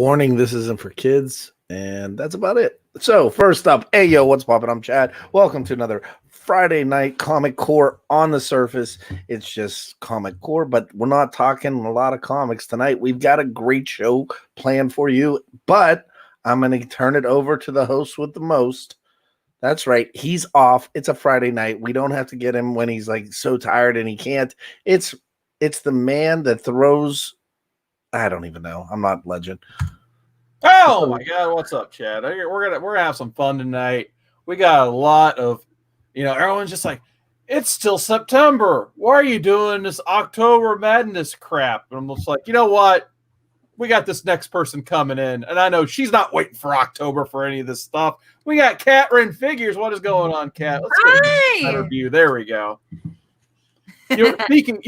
warning, this isn't for kids, and that's about it. So, first up, hey, yo, what's poppin'? I'm Chad. Welcome to another Friday night Comic Core. On the surface, it's just Comic Core, but we're not talking a lot of comics tonight. We've got a great show planned for you, but I'm going to turn it over to the host with the most. That's right. He's off. It's a Friday night. We don't have to get him when he's like so tired and he can't. It's the man that throws. I don't even know. I'm not legend. Oh my God! What's up, Chad? We're gonna have some fun tonight. We got a lot of, everyone's just like, it's still September. Why are you doing this October Madness crap? And I'm just like, you know what? We got this next person coming in, and I know she's not waiting for October for any of this stuff. We got Catrin Figures. What is going on, Cat? Let's get a better view. There we go. You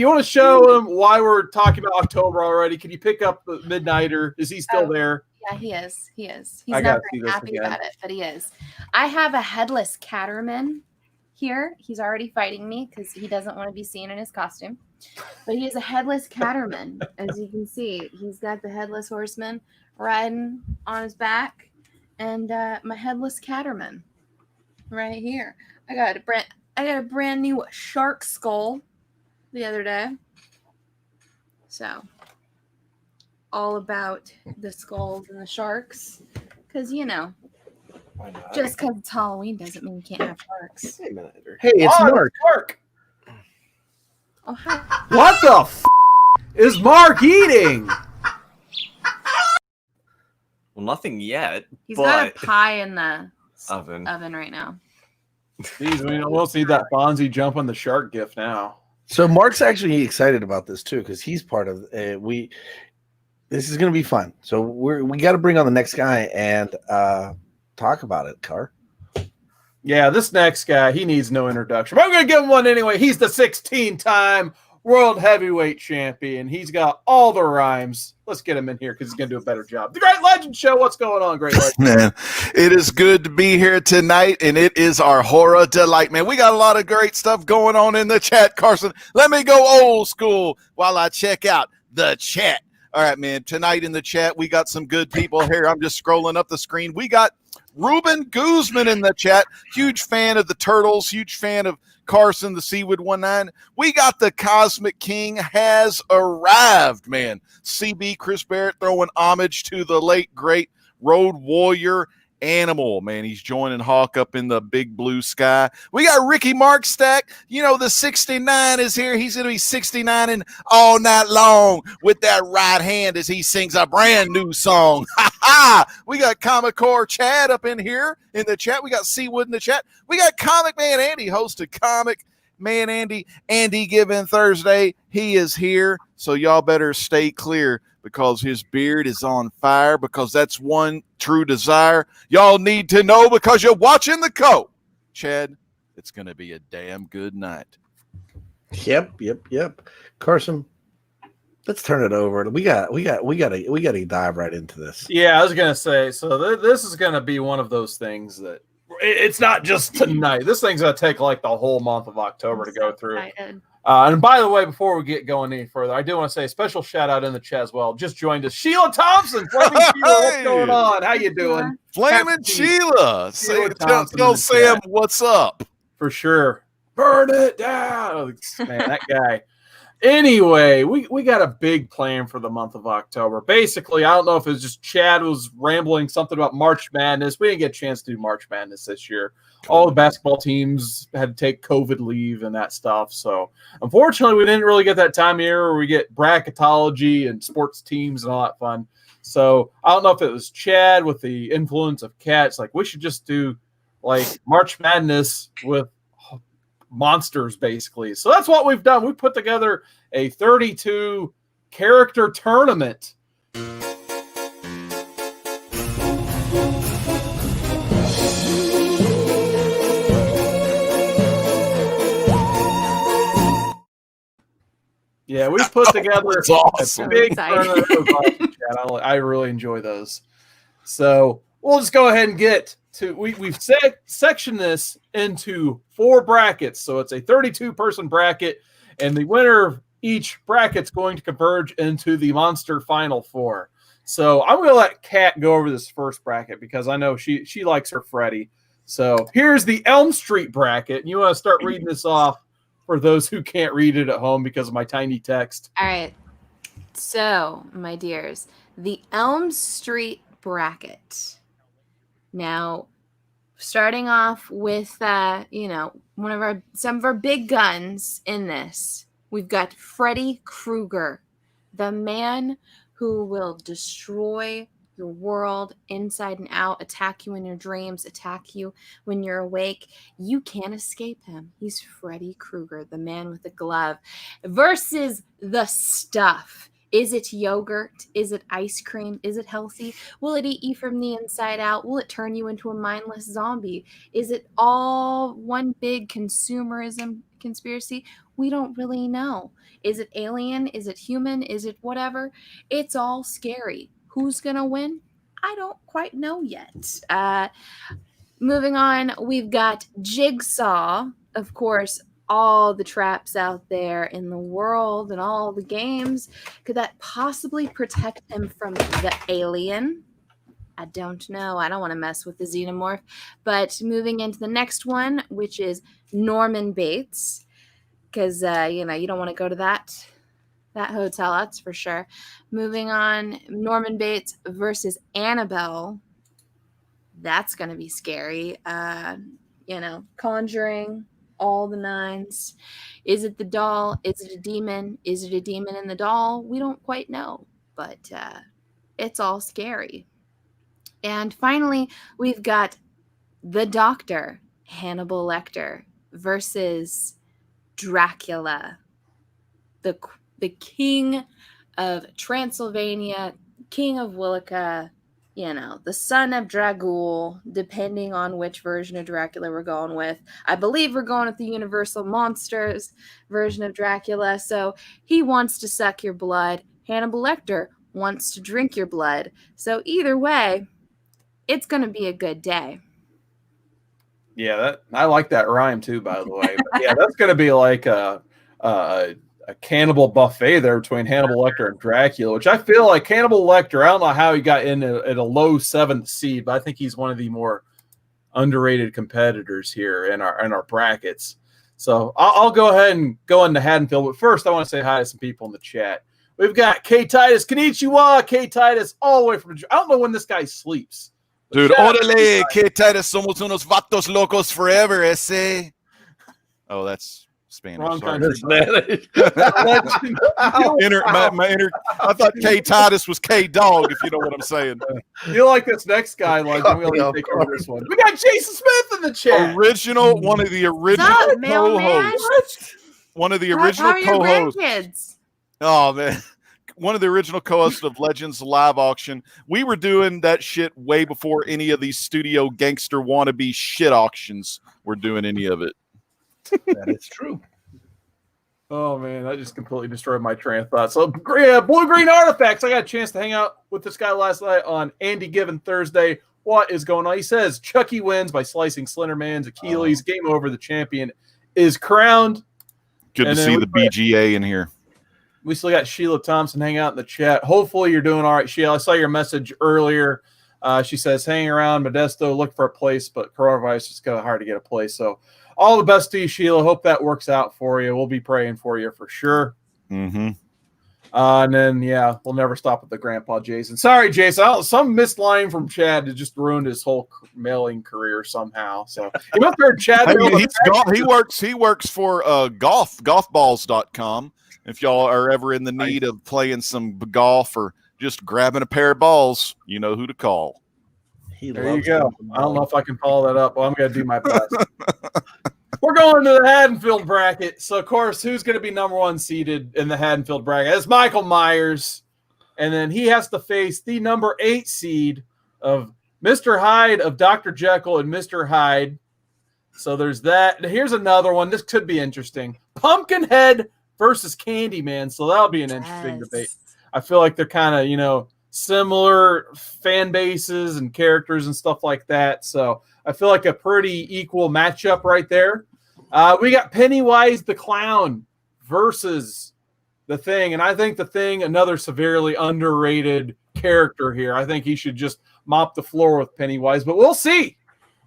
want to show them why we're talking about October already? Can you pick up the Midnighter? Is he still there? Yeah, he is. He's not very happy about it, but he is. I have a headless Catterman here. He's already fighting me because he doesn't want to be seen in his costume. But he is a headless Catterman. As you can see, he's got the headless horseman riding on his back, and my headless Catterman right here. I got a brand new shark skull the other day. So all about the skulls and the sharks, because just because it's Halloween doesn't mean you can't have sharks. Hey, it's Mark. Oh, hi. What the is Mark eating? Well, nothing yet. He's got a pie in the oven right now. Jeez, we'll see that Fonzie jump on the shark gif now. So Mark's actually excited about this too because he's part of This is going to be fun. So we got to bring on the next guy and talk about it, Carr. Yeah, this next guy, he needs no introduction. But I'm going to give him one anyway. He's the 16-time World Heavyweight Champion. He's got all the rhymes. Let's get him in here because he's going to do a better job. The Great Legend Show. What's going on, Great Legend? Man, it is good to be here tonight, and it is our horror delight, man. We got a lot of great stuff going on in the chat, Carson. Let me go old school while I check out the chat. All right, man, tonight in the chat, we got some good people here. I'm just scrolling up the screen. We got Ruben Guzman in the chat. Huge fan of the Turtles. Huge fan of Carson, the Seawood 19. We got the Cosmic King has arrived, man. CB Chris Barrett throwing homage to the late, great Road Warrior Animal, man. He's joining Hawk up in the big blue sky. We got Ricky Markstack. The 69 is here. He's going to be 69ing all night long with that right hand as he sings a brand new song. Ha ha! We got Comic Core Chad up in here in the chat. We got Seawood in the chat. We got Comic Man Andy, host of Comic Man Andy Given Thursday. He is here, so y'all better stay clear because his beard is on fire, because that's one true desire y'all need to know because you're watching the Co. Chad, it's going to be a damn good night. Yep. Carson, let's turn it over. We got to dive right into this. Yeah, I was going to say, so this is going to be one of those things that it's not just tonight. This thing's going to take like the whole month of October to go through. And by the way, before we get going any further, I do want to say a special shout out in the chat as well. Just joined us, Sheila Thompson. Flaming Sheila, what's going on? How you doing? Flaming Sheila. Tell Sam what's up. For sure. Burn it down. Man, that guy. Anyway, we got a big plan for the month of October. Basically, I don't know if it's just Chad was rambling something about March Madness. We didn't get a chance to do March Madness this year. All the basketball teams had to take COVID leave and that stuff. So, unfortunately, we didn't really get that time of year where we get bracketology and sports teams and all that fun. So, I don't know if it was Chad with the influence of cats. Like, we should just do, like, March Madness with monsters, basically. So, that's what we've done. We put together a 32 character tournament. Yeah, we put together awesome. a big tournament. I really enjoy those. So we'll just go ahead and get to we've sectioned this into 4 brackets. So it's a 32-person bracket, and the winner of each bracket's going to converge into the Monster Final Four. So I'm going to let Kat go over this first bracket because I know she likes her Freddy. So here's the Elm Street bracket. You want to start reading this off for those who can't read it at home because of my tiny text. All right. So, my dears, the Elm Street bracket. Now, starting off with some of our big guns in this. We've got Freddy Krueger, the man who will destroy your world inside and out, attack you in your dreams, attack you when you're awake. You can't escape him. He's Freddy Krueger, the man with the glove, versus the stuff. Is it yogurt? Is it ice cream? Is it healthy? Will it eat you from the inside out? Will it turn you into a mindless zombie? Is it all one big consumerism conspiracy? We don't really know. Is it alien? Is it human? Is it whatever? It's all scary. Who's going to win? I don't quite know yet. Moving on, we've got Jigsaw. Of course, all the traps out there in the world and all the games. Could that possibly protect him from the alien? I don't know. I don't want to mess with the xenomorph. But moving into the next one, which is Norman Bates. Because, you don't want to go to that hotel, that's for sure. Moving on, Norman Bates versus Annabelle. That's going to be scary. Conjuring, all the nines. Is it the doll? Is it a demon? Is it a demon in the doll? We don't quite know, but it's all scary. And finally, we've got the Doctor, Hannibal Lecter, versus Dracula, the king of Transylvania, king of Wicca, the son of Dragul, depending on which version of Dracula we're going with. I believe we're going with the Universal Monsters version of Dracula. So he wants to suck your blood. Hannibal Lecter wants to drink your blood. So either way, it's going to be a good day. Yeah, I like that rhyme too, by the way. But yeah, that's going to be like a cannibal buffet there between Hannibal Lecter and Dracula, which I feel like Hannibal Lecter, I don't know how he got in at a low 7th seed, but I think he's one of the more underrated competitors here in our brackets. So I'll go ahead and go into Haddonfield. But first, I want to say hi to some people in the chat. We've got K Titus, Konnichiwa, K Titus, all the way from. I don't know when this guy sleeps. Dude, órale, K Titus, somos unos vatos locos forever, ese. Oh, that's Spanish. Wrong Sorry. country. Spanish. I thought K Titus was K Dog, if you know what I'm saying. You like this next guy, like we only take over this one. We got Jason Smith in the chat. One of the original co-hosts. One of the original co-hosts. Oh man. One of the original co-hosts of Legends Live Auction. We were doing that shit way before any of these studio gangster wannabe shit auctions were doing any of it. That is true. Oh man, that just completely destroyed my train of thought. So Blue Green Artifacts. I got a chance to hang out with this guy last night on Andy Given Thursday. What is going on? He says Chucky wins by slicing Slenderman's Achilles. Game over. The champion is crowned. Good to see the BGA in here. We still got Sheila Thompson hanging out in the chat. Hopefully you're doing all right, Sheila. I saw your message earlier. She says, hanging around Modesto, look for a place, but coronavirus is kind of hard to get a place. So all the best to you, Sheila. Hope that works out for you. We'll be praying for you for sure. Mm-hmm. And then, we'll never stop with the Grandpa Jason. Sorry, Jason. Some missed line from Chad that just ruined his whole mailing career somehow. So you must have heard Chad. He works for golfballs.com. If y'all are ever in the need of playing some golf or just grabbing a pair of balls, you know who to call. There you go. I don't know if I can follow that up. Well, I'm going to do my best. We're going to the Haddonfield bracket. So, of course, who's going to be number 1 seeded in the Haddonfield bracket? It's Michael Myers. And then he has to face the number 8 seed of Mr. Hyde of Dr. Jekyll and Mr. Hyde. So there's that. Here's another one. This could be interesting. Pumpkinhead versus Candyman. So that'll be an interesting debate. I feel like they're kind of, similar fan bases and characters and stuff like that. So I feel like a pretty equal matchup right there. We got Pennywise the Clown versus The Thing, and I think The Thing, another severely underrated character here. I think he should just mop the floor with Pennywise, but we'll see.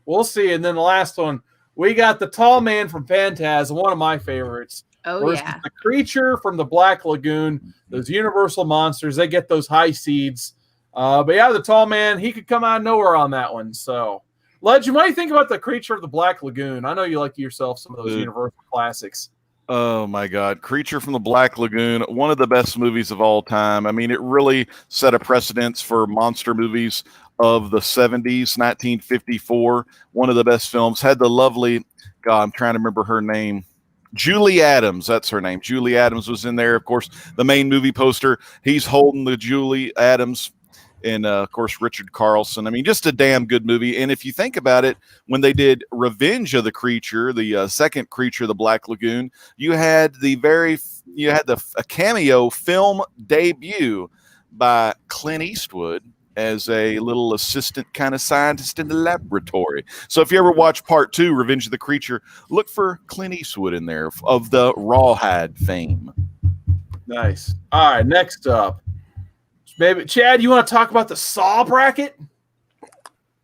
We'll see. And then the last one, we got the tall man from Phantasm, one of my favorites. versus the creature from the Black Lagoon, those universal monsters. They get those high seeds. But yeah, the tall man, he could come out of nowhere on that one. So, Legend, what do you think about the creature of the Black Lagoon? I know you like yourself some of those universal classics. Oh my God. Creature from the Black Lagoon, one of the best movies of all time. I mean, it really set a precedence for monster movies of the 70s, 1954. One of the best films. Had the lovely, God, I'm trying to remember her name. Julie Adams, that's her name. Julie Adams was in there. Of course, the main movie poster, he's holding the Julie Adams. And, of course, Richard Carlson. I mean, just a damn good movie. And if you think about it, when they did Revenge of the Creature, the second Creature of the Black Lagoon, you had a cameo film debut by Clint Eastwood as a little assistant kind of scientist in the laboratory. So if you ever watch part 2, Revenge of the Creature, look for Clint Eastwood in there of the Rawhide fame. Nice. All right, next up. Maybe Chad, you want to talk about the Saw bracket?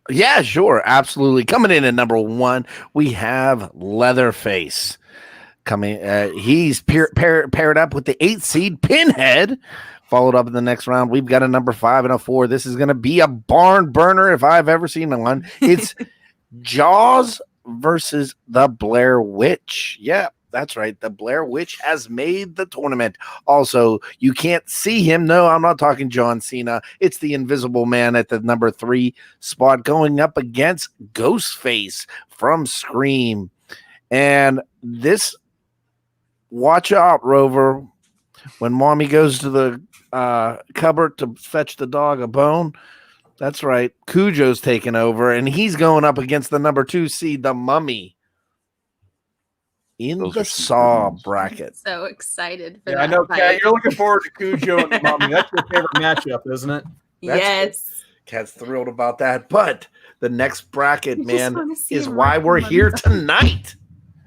Yeah, sure. Absolutely. Coming in at number 1, we have Leatherface. He's paired up with the 8 seed Pinhead. Followed up in the next round, we've got a number 5 and a 4. This is going to be a barn burner if I've ever seen one. It's Jaws versus the Blair Witch. Yeah, that's right. The Blair Witch has made the tournament. Also, you can't see him. No, I'm not talking John Cena. It's the Invisible Man at the number 3 spot going up against Ghostface from Scream. And this, watch out, Rover. When mommy goes to the cupboard to fetch the dog a bone, that's right. Cujo's taking over, and he's going up against the number 2 seed, the Mummy. In the Saw bracket. So excited for that. I know, Kat, you're looking forward to Cujo and the Mummy. That's your favorite matchup, isn't it? Yes. Kat's thrilled about that. But the next bracket, man, is why we're here tonight.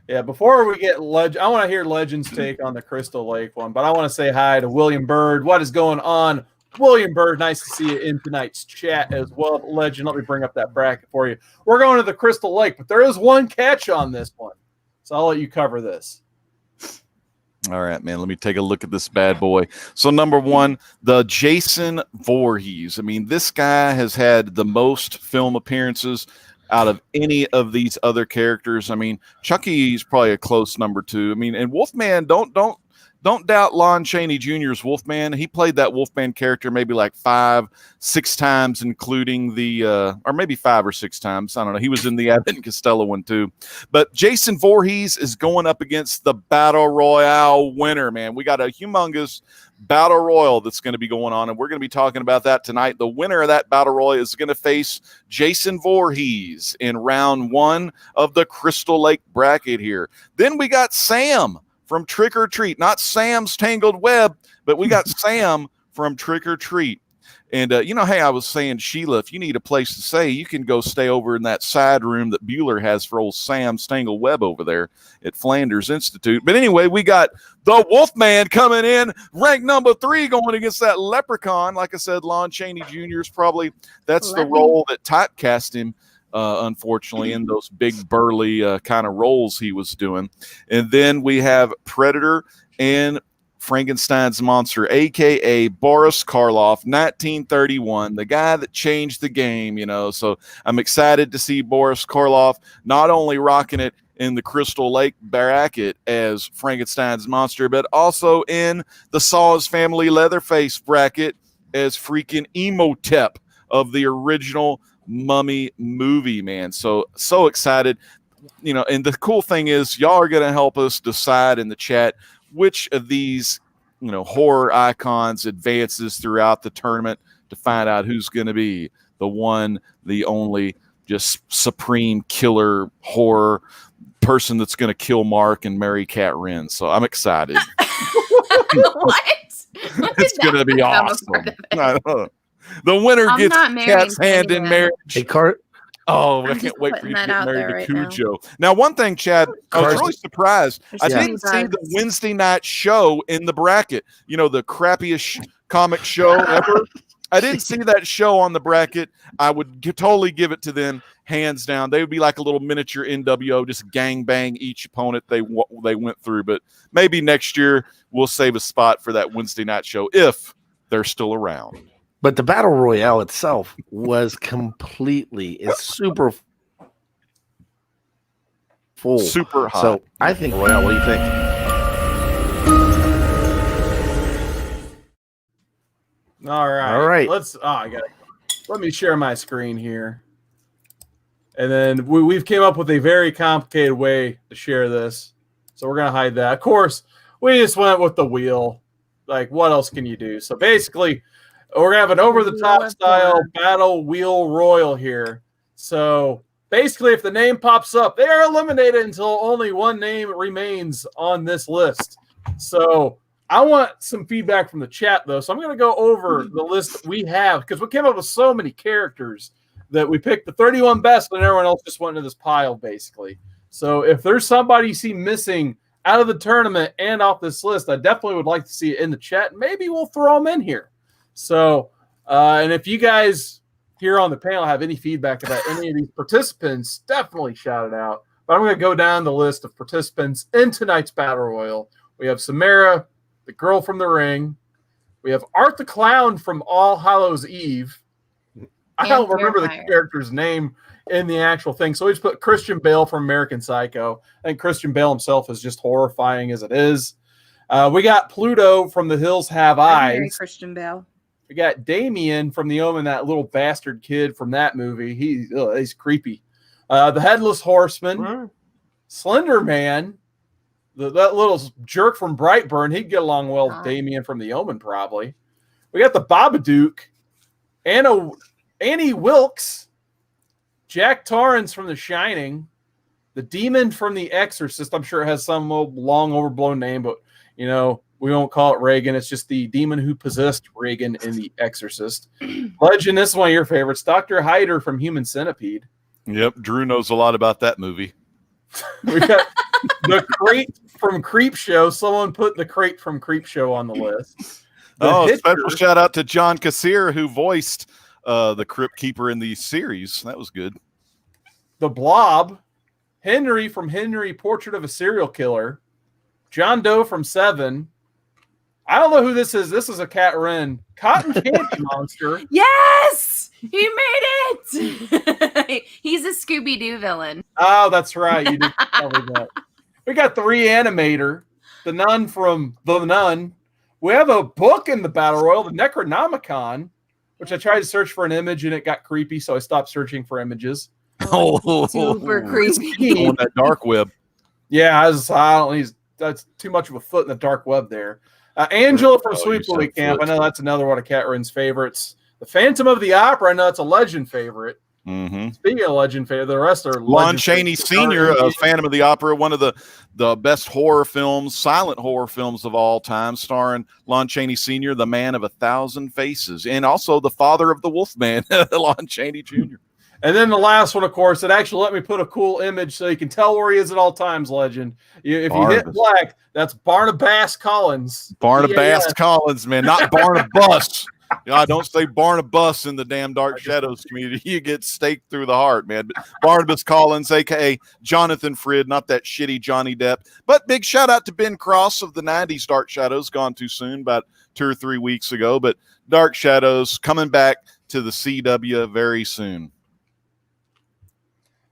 Yeah, before we get I want to hear Legend's take on the Crystal Lake one, but I want to say hi to William Bird. What is going on? William Bird, nice to see you in tonight's chat as well. Legend, let me bring up that bracket for you. We're going to the Crystal Lake, but there is one catch on this one. So I'll let you cover this. All right, man. Let me take a look at this bad boy. So number 1, the Jason Voorhees. I mean, this guy has had the most film appearances out of any of these other characters. I mean, Chucky's probably a close number 2. I mean, and Wolfman, don't doubt Lon Chaney Jr.'s Wolfman. He played that Wolfman character maybe like 5-6 times, including the or maybe 5 or 6 times. I don't know. He was in the Abbott and Costello one too. But Jason Voorhees is going up against the Battle Royale winner, man. We got a humongous Battle Royal that's going to be going on, and we're going to be talking about that tonight. The winner of that Battle Royal is going to face Jason Voorhees in round 1 of the Crystal Lake bracket here. Then we got Sam from Trick or Treat, not Sam's Tangled Web, but we got Sam from Trick or Treat. And, hey, I was saying, Sheila, if you need a place to stay, you can go stay over in that side room that Bueller has for old Sam's Tangled Web over there at Flanders Institute. But anyway, we got the Wolfman coming in, ranked number 3, going against that Leprechaun. Like I said, Lon Chaney Jr. is probably, that's the role that typecast him, unfortunately, in those big burly kind of roles he was doing. And then we have Predator and Frankenstein's monster, a.k.a. Boris Karloff, 1931, the guy that changed the game, So I'm excited to see Boris Karloff not only rocking it in the Crystal Lake bracket as Frankenstein's monster, but also in the Saw's Family Leatherface bracket as freaking Emotep of the original Mummy movie, man. So excited. And the cool thing is y'all are going to help us decide in the chat which of these, horror icons advances throughout the tournament to find out who's going to be the one, the only, just supreme killer horror person that's going to kill Mark and marry Kat Wren. So I'm excited. What? It's going to be awesome. I don't know. The winner gets Kat's hand in marriage. Hey, Oh, I I'm can't just wait for putting you to that get out married there to right Cujo. Now, one thing, Chad, I was really surprised. There's I too didn't many see the bugs. Wednesday night show in the bracket. You know, the crappiest comic show ever. I didn't see that show on the bracket. I would totally give it to them, hands down. They would be like a little miniature NWO, just gang bang each opponent they went through. But maybe next year we'll save a spot for that Wednesday night show if they're still around. But the battle royale itself was it's super full, super hot. So I think royale. What do you think? All right. All right. Let me share my screen here. And then we've came up with a very complicated way to share this. So we're going to hide that. Of course, we just went with the wheel. Like, what else can you do? So basically, we're going to have an over-the-top style battle wheel royal here. So basically, if the name pops up, they are eliminated until only one name remains on this list. So I want some feedback from the chat, though. So I'm going to go over the list that we have because we came up with so many characters that we picked the 31 best, and everyone else just went into this pile, basically. So if there's somebody you see missing out of the tournament and off this list, I definitely would like to see it in the chat. Maybe we'll throw them in here. So, and if you guys here on the panel have any feedback about any of these participants, definitely shout it out. But I'm going to go down the list of participants in tonight's Battle Royal. We have Samara, the girl from The Ring. We have Art the Clown from All Hallows Eve. I don't remember the character's name in the actual thing. So we just put Christian Bale from American Psycho. I think Christian Bale himself is just horrifying as it is. We got Pluto from The Hills Have Eyes. Christian Bale. We got Damien from The Omen, that little bastard kid from that movie. He's creepy. The Headless Horseman. Slender Man. That little jerk from Brightburn. He'd get along well with Damien from The Omen, probably. We got the Babadook. Annie Wilkes, Jack Torrance from The Shining, the Demon from The Exorcist. I'm sure it has some long overblown name, but we won't call it Reagan. It's just the demon who possessed Reagan in The Exorcist. Legend, this is one of your favorites. Dr. Hyder from Human Centipede. Yep, Drew knows a lot about that movie. We got the Crate from Creep Show. Someone put the Crate from Creep Show on the list. Special shout out to John Kassir, who voiced the Crypt Keeper in the series. That was good. The Blob, Henry from Henry Portrait of a Serial Killer, John Doe from Seven. I don't know who this is. This is a Cat Wren. Cotton Candy Monster. Yes! He made it! He's a Scooby-Doo villain. Oh, that's right. You did tell me that. We got the Reanimator, the Nun from The Nun. We have a book in the Battle Royal, the Necronomicon, which I tried to search for an image and it got creepy, so I stopped searching for images. Super creepy. On that dark web. Yeah, that's too much of a foot in the dark web there. Angela from Sleepaway Camp. I know that's another one of Cat Wren's favorites. The Phantom of the Opera. I know it's a Legend favorite. Mm-hmm. Speaking of Legend favorite, the rest are Lon Chaney Sr. of Phantom of the Opera, one of the best horror films, silent horror films of all time, starring Lon Chaney Sr., the man of 1,000 faces, and also the father of the Wolfman, Lon Chaney Jr. And then the last one, of course, it actually let me put a cool image so you can tell where he is at all times, Legend. If you hit black, that's Barnabas Collins. Barnabas Collins, man, not Barnabas. Don't say Barnabas in the damn Dark Shadows community. You get staked through the heart, man. But Barnabas Collins, a.k.a. Jonathan Frid, not that shitty Johnny Depp. But big shout-out to Ben Cross of the 90s Dark Shadows, gone too soon, about 2 or 3 weeks ago. But Dark Shadows coming back to the CW very soon.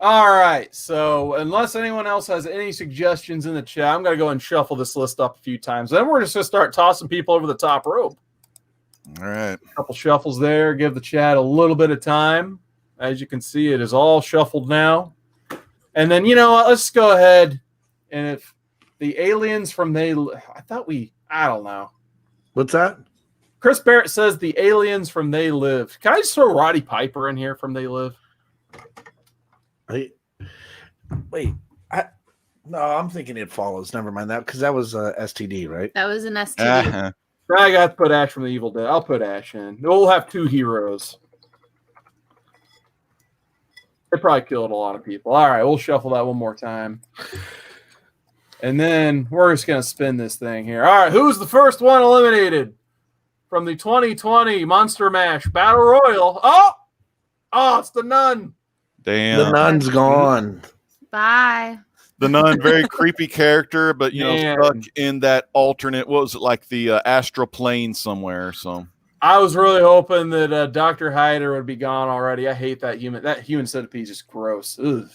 All right, so unless anyone else has any suggestions in the chat, I'm going to go and shuffle this list up a few times. Then we're just going to start tossing people over the top rope. All right. A couple shuffles there. Give the chat a little bit of time. As you can see, it is all shuffled now. And then, let's go ahead. And if the aliens from I don't know. What's that? Chris Barrett says the aliens from They Live. Can I just throw Roddy Piper in here from They Live? I'm thinking It Follows. Never mind that, because that was STD, right? That was an STD. Uh-huh. I got to put Ash from the Evil Dead. I'll put Ash in. We'll have 2 heroes. It probably killed a lot of people. All right, we'll shuffle that one more time. And then we're just going to spin this thing here. All right, who's the first one eliminated from the 2020 Monster Mash Battle Royal? Oh, it's the Nun. Damn. The Nun's gone. Bye. The Nun, very creepy character, but Man. stuck in that alternate. What was it, like the astral plane somewhere? So I was really hoping that Dr. Hyder would be gone already. I hate that human. That human centipede is just gross. Ugh.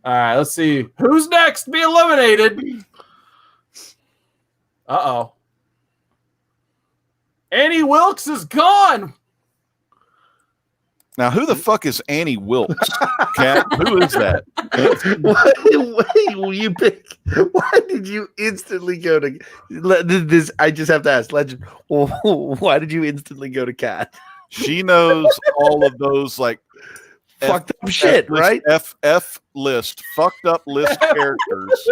All right, let's see who's next to be eliminated. Uh-oh. Annie Wilkes is gone. now, who the fuck is Annie Wilkes? Cat, who is that? Wait, will you pick? Why did you instantly go to this? I just have to ask, Legend. Why did you instantly go to Cat? She knows all of those like Fucked up shit, right? F list, fucked up list characters.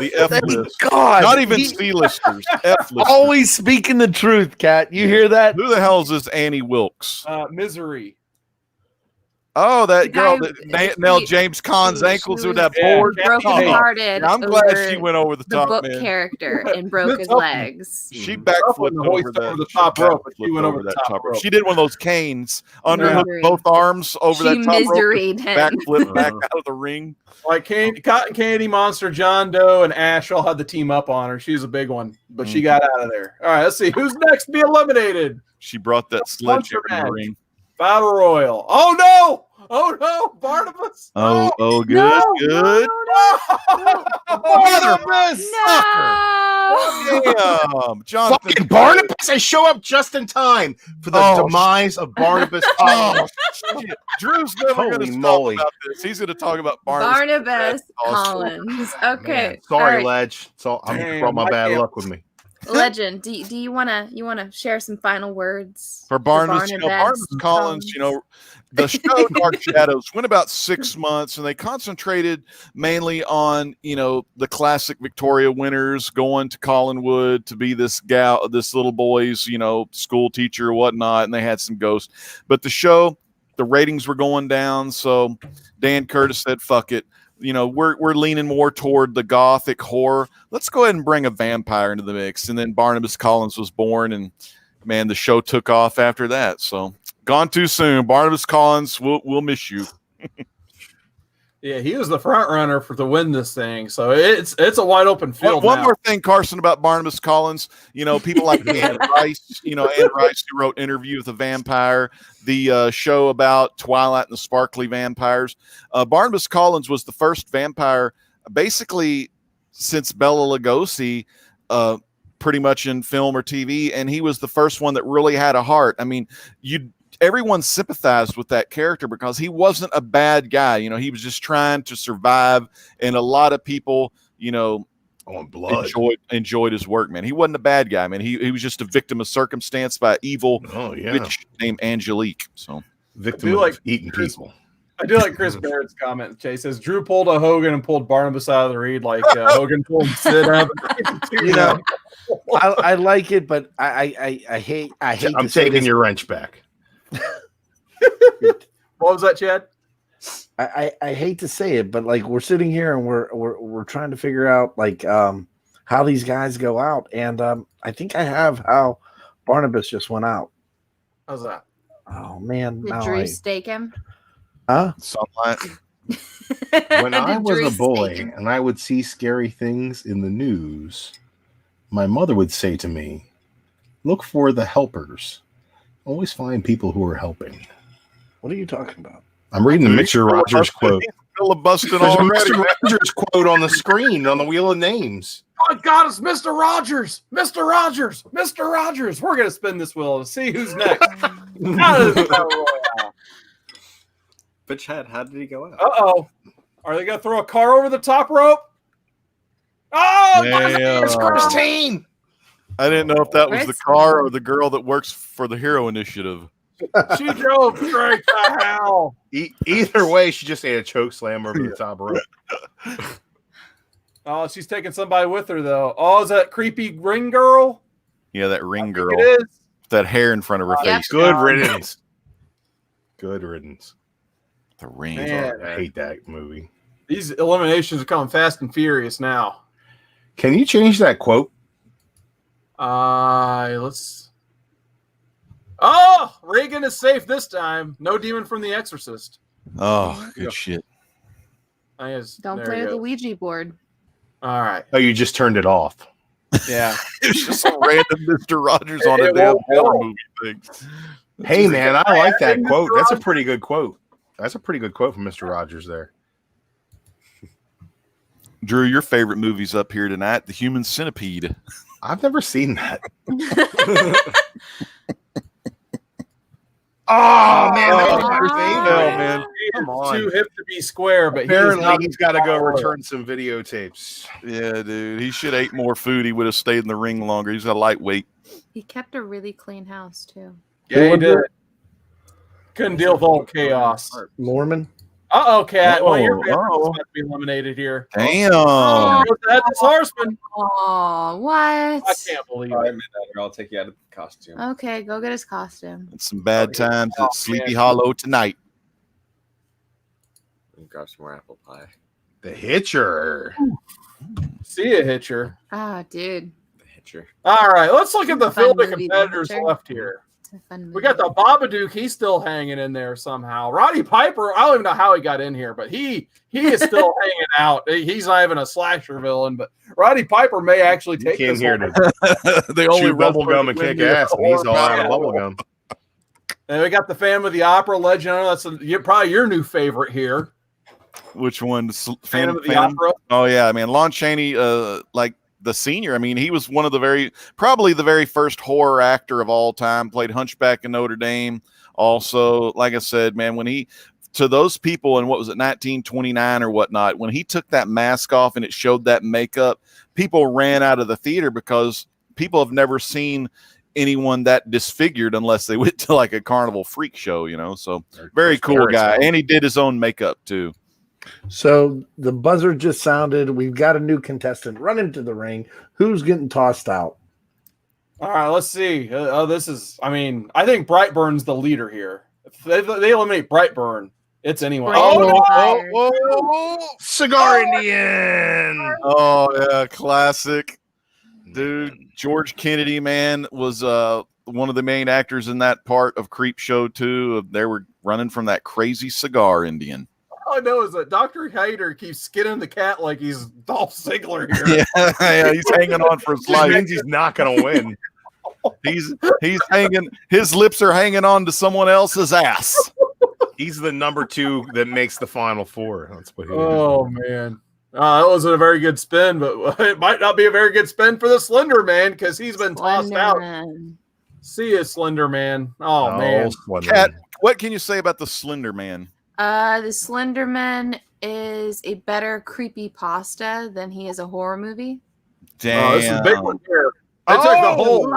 The F list, God, not even C listers. F list. Always speaking the truth, Cat. You hear that? Who the hell is this Annie Wilkes? Misery. Oh, that girl guy- that nailed James Caan's ankles with that Yeah, board. Broken-hearted. I'm glad over she went over the the top, book man. character and broke his Tough one. legs. She Tough backflipped one to over hoist that. over the top rope, but she backflipped went over the top rope. She did one of those canes, underhooked Misery. both arms over She that top rope, miseried him. backflip back out of the ring. Like Cotton Candy Monster, John Doe, and Ash all had the team up on her. She's a big one, but she got out of there. All right, let's see who's next to be eliminated. She brought that sledgehammer in match. the ring. Battle Royal. Oh no! Oh no! Barnabas! Oh, good, No, good. Barnabas! No. Damn, Jonathan. Fucking Barnabas! I show up just in time for the demise of Barnabas. Oh, shit. Drew's never going Holy to stop moly. about this. He's going to talk about Barnabas. Barnabas Awesome. Collins. Okay. Man, sorry, all right. Ledge. So I Damn, brought my I bad can't- luck with me. Legend, do you wanna share some final words For Barnabas, Barnabas Collins, the show Dark Shadows went about 6 months, and they concentrated mainly on, the classic Victoria winners going to Collinwood to be this little boy's, school teacher or whatnot, and they had some ghosts. But the show, the ratings were going down, so Dan Curtis said, fuck it. We're leaning more toward the gothic horror. Let's go ahead and bring a vampire into the mix. And then Barnabas Collins was born, and man, the show took off after that. So gone too soon. Barnabas Collins, we'll miss you. Yeah, he was the front runner to win this thing, so it's a wide open field. One now. more thing, Carson, about Barnabas Collins. People like Anne Rice. Anne Rice, who wrote Interview with a Vampire, the show about Twilight and the Sparkly Vampires. Barnabas Collins was the first vampire, basically since Bela Lugosi, pretty much in film or TV, and he was the first one that really had a heart. I mean, everyone sympathized with that character because he wasn't a bad guy. He was just trying to survive, and a lot of people, On blood. enjoyed his work, man. He wasn't a bad guy, man. He was just a victim of circumstance by evil witch named Angelique. So Victim of eating people. I do like Chris Barrett's comment. Jay says Drew pulled a Hogan and pulled Barnabas out of the read like Hogan pulled Sid out of the I like it, but I hate. I'm taking your wrench back. What was that, Chad? I hate to say it, but like we're sitting here and we're trying to figure out like how these guys go out, and I think I have how Barnabas just went out. How's that? Oh man, Did Drew stake him? Huh? sunlight. When I Did was Drew a boy stake him? and I would see scary things in the news, my mother would say to me, look for the helpers. Always find people who are helping. What are you talking about? I'm reading the Mr. Rogers quote. Filibustering There's a already. Mr. Rogers quote on the screen on the wheel of names. Oh my God, it's Mr. Rogers! Mr. Rogers! Mr. Rogers! We're gonna spin this wheel to see who's next. Out of this battle royale. But Chad, how did he go out? Uh-oh. Are they gonna throw a car over the top rope? Oh, Damn. It's Christine. I didn't know if that was the Chris? car or the girl that works for the Hero Initiative. she drove straight to hell. Either way, she just ate a choke slam over the top rope. Oh, she's taking somebody with her though. Oh, is that creepy ring girl? Yeah, that ring girl. It is. That hair in front of her Yep. face. Good riddance. Good riddance. The Ring. Man. I hate that movie. These eliminations are coming fast and furious now. Can you change that quote? Let's. Oh, Reagan is safe this time. No demon from The Exorcist. Oh, good shit. Don't play with the Ouija board. All right. Oh, you just turned it off. Yeah. It's just some random Mr. Rogers on a damn horror movie thing. Hey, man, I like that quote. That's a pretty good quote. That's a pretty good quote from Mr. Rogers there. Drew, your favorite movie's up here tonight, The Human Centipede. I've never seen that. Oh, man, that was my favorite. Man. Come on. Too hip to be square, but Apparently, he's got to go return some videotapes. Yeah, dude. He should have ate more food. He would have stayed in the ring longer. He's a lightweight. He kept a really clean house, too. Yeah, he did. Couldn't deal with all chaos. Norman. Uh-oh, Cat. One of your Oh, favorites oh. is about to be eliminated here. Damn. Oh, that's Horseman. Oh, what? I can't believe All right, it. Midnighter, I'll take you out of the costume. Okay, go get his costume. It's some bad times Oh, at Sleepy man. Hollow tonight. And grab some more apple pie. The Hitcher. See ya, Hitcher. Ah, dude. The Hitcher. All right, let's look at the Fun filmic movie, competitors Lecter. left here. It's a fun movie. We got the Babadook. He's still hanging in there somehow. Roddy Piper, I don't even know how he got in here, but he is still hanging out. He's not even a slasher villain, but Roddy Piper may actually He take came this here one. to They only chew bubble gum and kick ass, and he's all out of bubble gum. And we got the Phantom of the Opera legend. I know that's probably your new favorite here. Which one? Phantom of the Opera. Oh, yeah, man. Lon Chaney, like the senior. I mean, he was one of probably the very first horror actor of all time. Played Hunchback in Notre Dame. Also, like I said, man, to those people in, what was it, 1929 or whatnot, when he took that mask off and it showed that makeup, people ran out of the theater because people have never seen anyone that disfigured unless they went to like a carnival freak show, so very cool guy. And he did his own makeup too. So the buzzer just sounded. We've got a new contestant. Run into the ring. Who's getting tossed out? All right, let's see. I think Brightburn's the leader here. If they eliminate Brightburn, it's anyone. Cigar Indian. Oh, yeah, classic. Dude, George Kennedy, man, was one of the main actors in that part of Creep Show, too. They were running from that crazy Cigar Indian. All I know is that Dr. Hader keeps skinning the cat like he's Dolph Ziggler here. Yeah, he's hanging on for his Which life. means he's not going to win. He's hanging. His lips are hanging on to someone else's ass. He's the number 2 that makes the final 4. That's what he is. Oh, man. That wasn't a very good spin, but it might not be a very good spin for the Slender Man because he's been tossed out. See you, Slender Man. Oh, man. Kat, what can you say about the Slender Man? The Slender Man is a better creepypasta than he is a horror movie. Damn. Oh, this is a big one here. It took the whole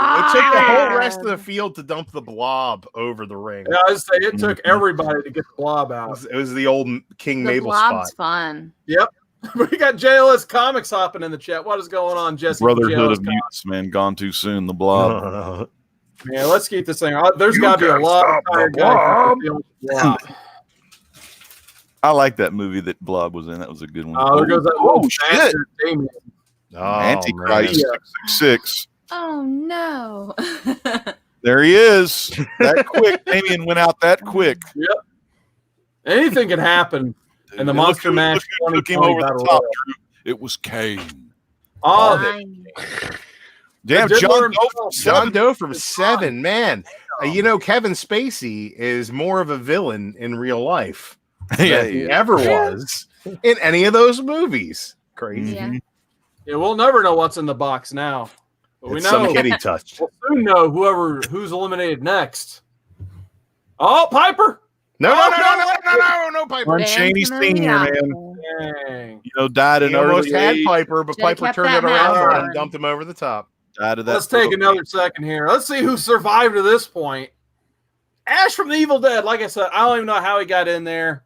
rest of the field to dump the blob over the ring. Yeah, I was saying it took everybody to get the blob out. It was the old King The Mabel blob's spot. fun. Yep. We got JLS Comics hopping in the chat. What is going on, Jesse? Brotherhood JLS of Mutants, man, gone too soon. The Blob. Yeah, let's keep this thing. There's got to be a lot of tired guys. I like that movie that Blob was in. That was a good one. There goes that Oh, little shit. bastard Damien. Antichrist 666. Oh no. There he is. That quick. Damien went out that quick. Yep. Anything can happen in the Look Monster who- Mash. look him 2020 over the Battle top, Royal. Drew. It was Kane. Oh, Damn, They did John learn Doe well. John Doe from 7, man. Kevin Spacey is more of a villain in real life Yeah, than he ever was in any of those movies. Crazy. Yeah. yeah, we'll never know what's in the box now. But we It's some know. kid he touched. We'll soon know who's eliminated next. Oh, Piper! No, Piper. Ron Chaney Sr., man. Dang. Died in He almost early had age. Piper, but Should've Piper kept turned that it around mask on him on. and dumped him over the top. Died of that. Let's take another second here. Let's see who survived to this point. Ash from the Evil Dead. Like I said, I don't even know how he got in there,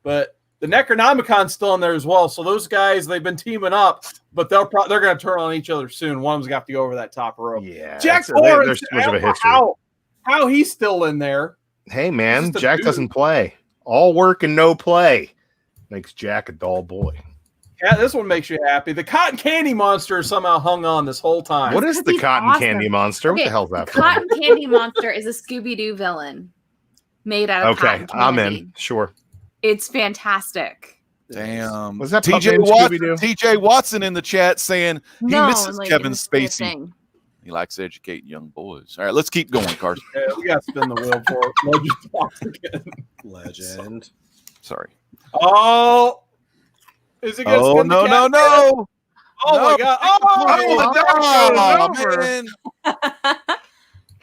but the Necronomicon's still in there as well. So those guys, they've been teaming up, but they're going to turn on each other soon. One of them's got to go over that top rope. Yeah. Jack there's too much of a history. How he's still in there. Hey, man, Just a Jack dude. doesn't play. All work and no play makes Jack a dull boy. Yeah, this one makes you happy. The cotton candy monster somehow hung on this whole time. What is the he's cotton awesome. candy monster? What Okay, the hell's that? the cotton candy monster is a Scooby-Doo villain made out of Okay, cotton I'm candy. in. Sure. It's fantastic. Damn. Was that TJ Watson in the chat saying he misses like, Kevin in the spirit Spacey. thing. He likes educating young boys. All right, let's keep going, Carson. Yeah, we got to spin the wheel for it. Legend once again. Legend. Sorry. Oh, is it going to spin the cat? No. Oh my God! Man.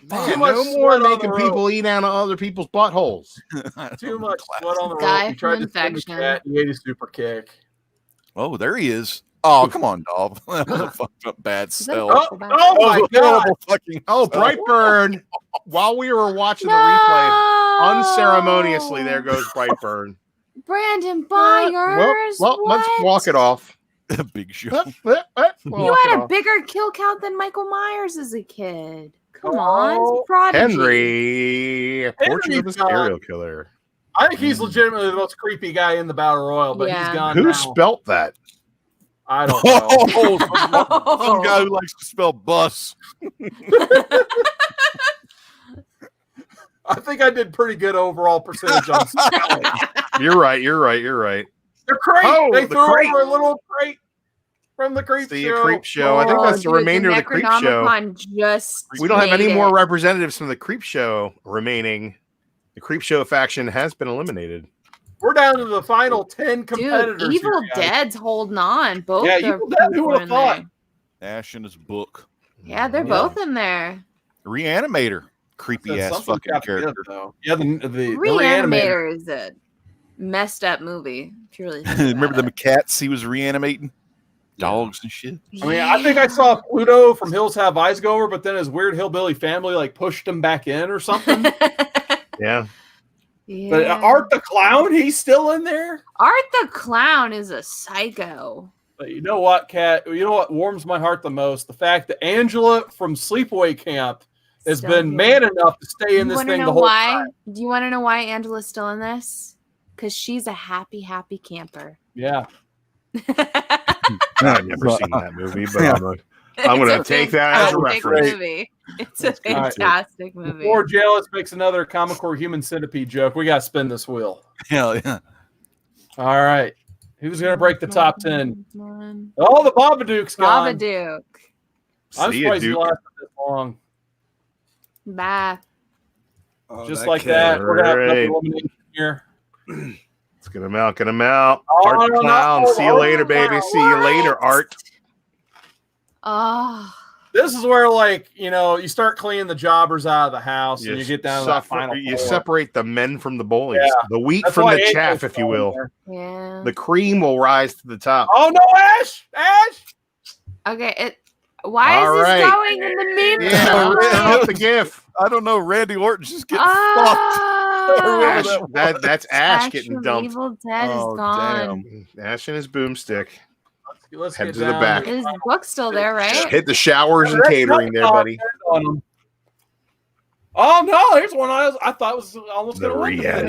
Too much no sweat more on the making rope. people eat out of other people's buttholes. Too much sweat on the Guy rope. He tried from to spin the Infection. cat. He ate a super kick. Oh, there he is. Oh, come on, dog. That was a fucked up bad that sell. a- Oh, That oh my That was a God! horrible fucking Oh, sell. Brightburn. While we were watching the replay, unceremoniously, there goes Brightburn. Brandon Byers. Well, let's walk it off. Big show. You had a bigger kill count than Michael Myers as a kid. Come on, Oh, it's Prodigy. Henry, portrait of a Henry's serial killer. I think he's legitimately the most creepy guy in the battle royal, but Yeah. he's gone. Who now. spelt that? I don't know. Oh, some guy who likes to spell bus. I think I did pretty good overall percentage on spelling. You're right. The crate. Oh, They the threw crate. over a little crate from the creep See show. a creep show. I think that's the remainder of the creep show. Necronomicon just We don't have any made more it. representatives from the creep show remaining. The creep show faction has been eliminated. We're down to the final 10 competitors. Dude, Evil here, guys. Dead's holding on. Both Yeah, the Evil Dead, who people would've in thought? there. Ash in his book. Yeah, they're Yeah. both in there. Reanimator. Creepy Said ass something fucking got together, character. though. Yeah, the Reanimator. Reanimator is a messed up movie. If you really think Remember about them it. cats he was reanimating? Dogs and shit. I mean, I think I saw Pluto from Hills Have Eyes go over, but then his weird hillbilly family like pushed him back in or something. Yeah. But Art the Clown, he's still in there. Art the Clown is a psycho. But you know what, Kat? You know what warms my heart the most? The fact that Angela from Sleepaway Camp has Still been here. man enough to stay in You this want to thing know the whole why? time. Do you want to know why Angela's still in this? Because she's a happy camper. Yeah. I've never seen that movie, but I'm going to It's take that as a fantastic reference. movie. It's a That's good, too. fantastic movie. Before Jealous makes another Comic Core Human Centipede joke, we got to spin this wheel. Hell yeah. All right. Who's going to break the top 10? One. Oh, the Babadook's gone. Babadook. I'm See ya, surprised you Duke. lasted this long. Bye. Oh, Just that like kid. that. We're going to have another Right. elimination here. Let's get him out. Get him out. Oh, Art the Clown. no. See you later, baby. What? See you later, Art. Oh, This is where, like, you know, you start cleaning the jobbers out of the house and you get down to that final You four. separate the men from the boys, Yeah. the wheat That's from why the Angel's chaff, if you still in will. there. yeah. The cream will rise to the top. Oh, no, Ash! Ash! Okay. Why All is this right. going in the meme? Yeah, Oh, rip up the GIF. I don't know. Randy Orton's just getting fucked. Oh, Ash, that's Ash getting from dumped. Evil Dead Oh, is gone. Ash and his boomstick. Let's Head get to the down back. His book's still there, right? Hit the showers and That's catering there, not buddy. on him. Oh, no, here's one I thought was almost The going to win.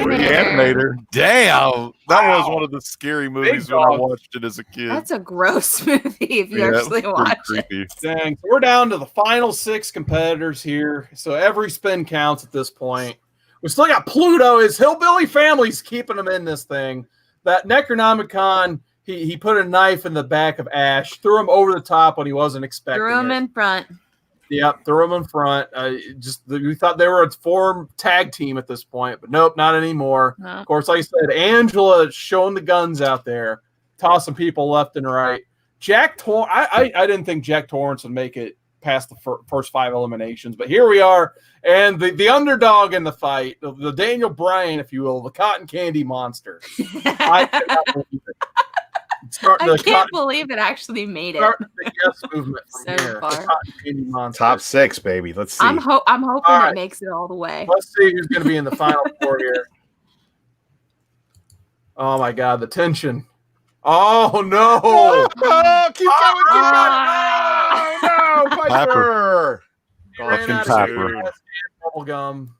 Reanimator. Damn. That was one of the scary movies when I dog. watched it as a kid. That's a gross movie if you Yeah, actually pretty watch it. creepy. Dang. So we're down to the final 6 competitors here. So every spin counts at this point. We still got Pluto. His hillbilly family's keeping him in this thing. That Necronomicon, he put a knife in the back of Ash, threw him over the top when he wasn't expecting Threw him it. in front. Yep, threw him in front. We thought they were a form tag team at this point, but nope, not anymore. No. Of course, like I said, Angela showing the guns out there, tossing people left and right. I didn't think Jack Torrance would make it past the first 5 eliminations, but here we are, and the underdog in the fight, the Daniel Bryan, if you will, the cotton candy monster. I cannot believe it. I can't believe it actually made it. Starting the yes movement from So here. far. The cotton candy monster. Top 6, baby. Let's see. I'm hoping All right. it makes it all the way. Let's see who's going to be in the final 4 here. Oh my God, the tension! Oh no! Oh, keep going, Ah. keep going. Oh, no, Piper. He ran Fucking out of Piper. gas and bubble gum.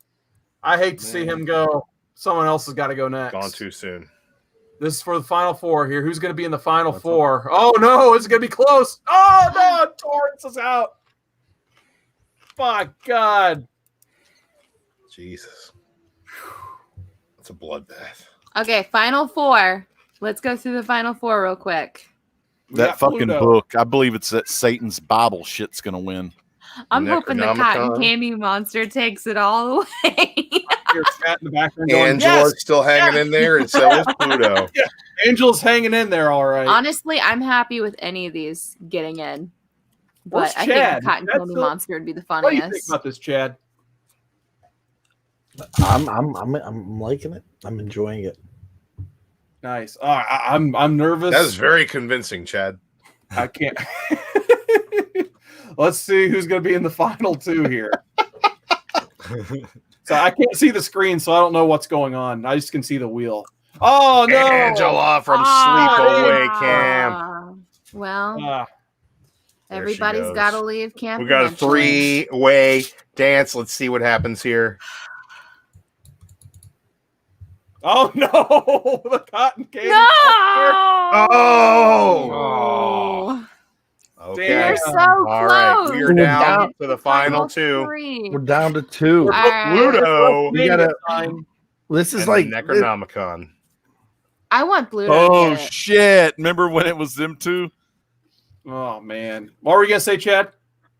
I hate to see him go. someone else has got to go next. Gone too soon. This is for the final four here. Who's going to be in the final four? Oh, no. It's going to be close. Oh, no. Torrance is out. My God. Jesus. It's a bloodbath. Okay, final four. Let's go through the final four real quick. That fucking book. I believe it's that Satan's Bible shit's going to win. I'm hoping the cotton candy monster takes it all away. Angela's still hanging in there, and so is Pluto. Yeah, Angel's hanging in there, all right. Honestly, I'm happy with any of these getting in. But I think the cotton candy monster would be the funniest. What do you think about this, Chad? I'm liking it. I'm enjoying it. Nice. I'm nervous. That is very convincing, Chad. I can't. Let's see who's going to be in the final two here. So I can't see the screen, so I don't know what's going on. I just can see the wheel. Oh, no. Angela from Sleepaway Camp. Well, everybody's got to leave camp. We got a 3-way dance. Let's see what happens here. Oh, no. The cotton candy. No. Oh. Okay. You're so All close. right. We are down to the final two. We're down to two. Pluto. We gotta. This is like Necronomicon. I want Pluto. Oh shit! Remember when it was them two? Oh man, what were you gonna say, Chad?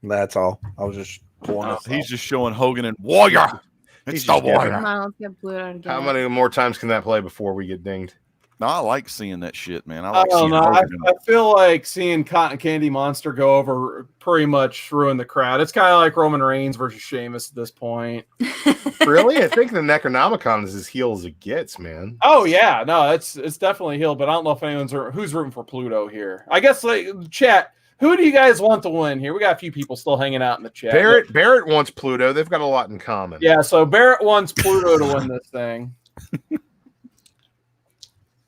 That's all. I was just pulling. He's just showing Hogan and Warrior. It's the Warrior. Come on, let's get Pluto to get How many more times can that play before we get dinged? No, I like seeing that shit, man. I don't know. I feel like seeing Cotton Candy Monster go over pretty much ruin the crowd. It's kind of like Roman Reigns versus Sheamus at this point. Really? I think the Necronomicon is as heel as it gets, man. Oh yeah, no, it's definitely heel, but I don't know if who's rooting for Pluto here. I guess like chat. Who do you guys want to win here? We got a few people still hanging out in the chat. Barrett wants Pluto. They've got a lot in common. Yeah, so Barrett wants Pluto to win this thing.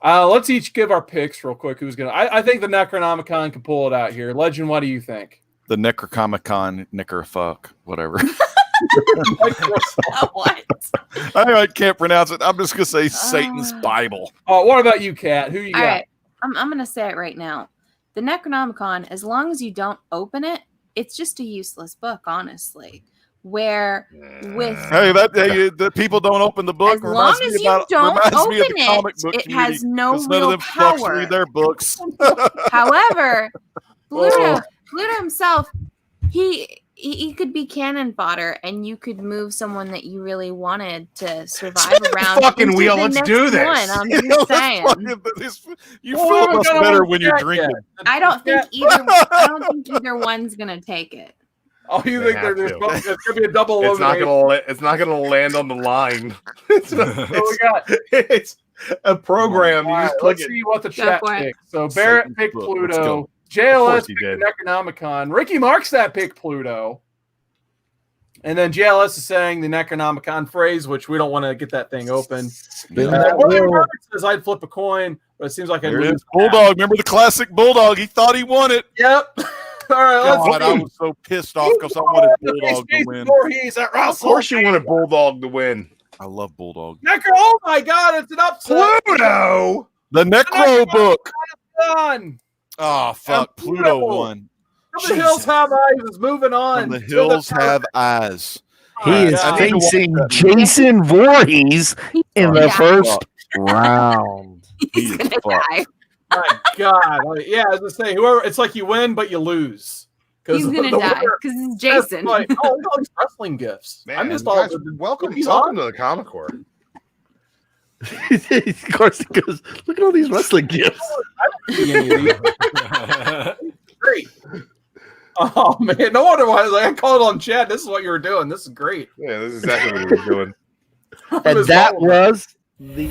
Let's each give our picks real quick. Who's gonna? I think the Necronomicon can pull it out here. Legend, what do you think? The Necronomicon, fuck, whatever. What? I can't pronounce it. I'm just gonna say Satan's Bible. Oh, what about you, Kat? Who you got? All right. I'm gonna say it right now. The Necronomicon, as long as you don't open it, it's just a useless book, honestly. Where with the people don't open the book. As long as you don't open it, it has no real power. Read their books. However, Pluto himself, he could be cannon fodder, and you could move someone that you really wanted to survive around. Fucking wheel, let's do this. I'm just saying. You feel much better when you're drinking. I don't think either one's gonna take it. Oh, you think there's going to be a double elimination? It's not going to land on the line. It's a program. You just click let's see what the chat picks. So Barrett picked Pluto. JLS picked the Necronomicon. Ricky Marks that picked Pluto. And then JLS is saying the Necronomicon phrase, which we don't want to get that thing open. William Bird says I'd flip a coin, but it seems like I'd lose. Bulldog. Remember the classic Bulldog? He thought he won it. Yep. All right, I was so pissed off because I wanted Bulldog to win. Of course you wanted Bulldog to win. I love Bulldog. Oh my God, it's an upset. Pluto! The Necro book. Done. Oh, fuck. Pluto won. From the Hills Have Eyes is moving on. From the Hills Have Eyes. He is facing Jason Voorhees in the first round. He's going to die. My God. Yeah, as I say, whoever, it's like you win, but you lose. He's going to die because it's Jason. Like, look at all these wrestling gifts. Man, I'm just guys, welcome to the Comic Core. Of course, he goes, look at all these wrestling gifts. Great. Oh, man. No wonder why I called on Chad. This is what you were doing. This is great. Yeah, this is exactly what we were doing. And that was the...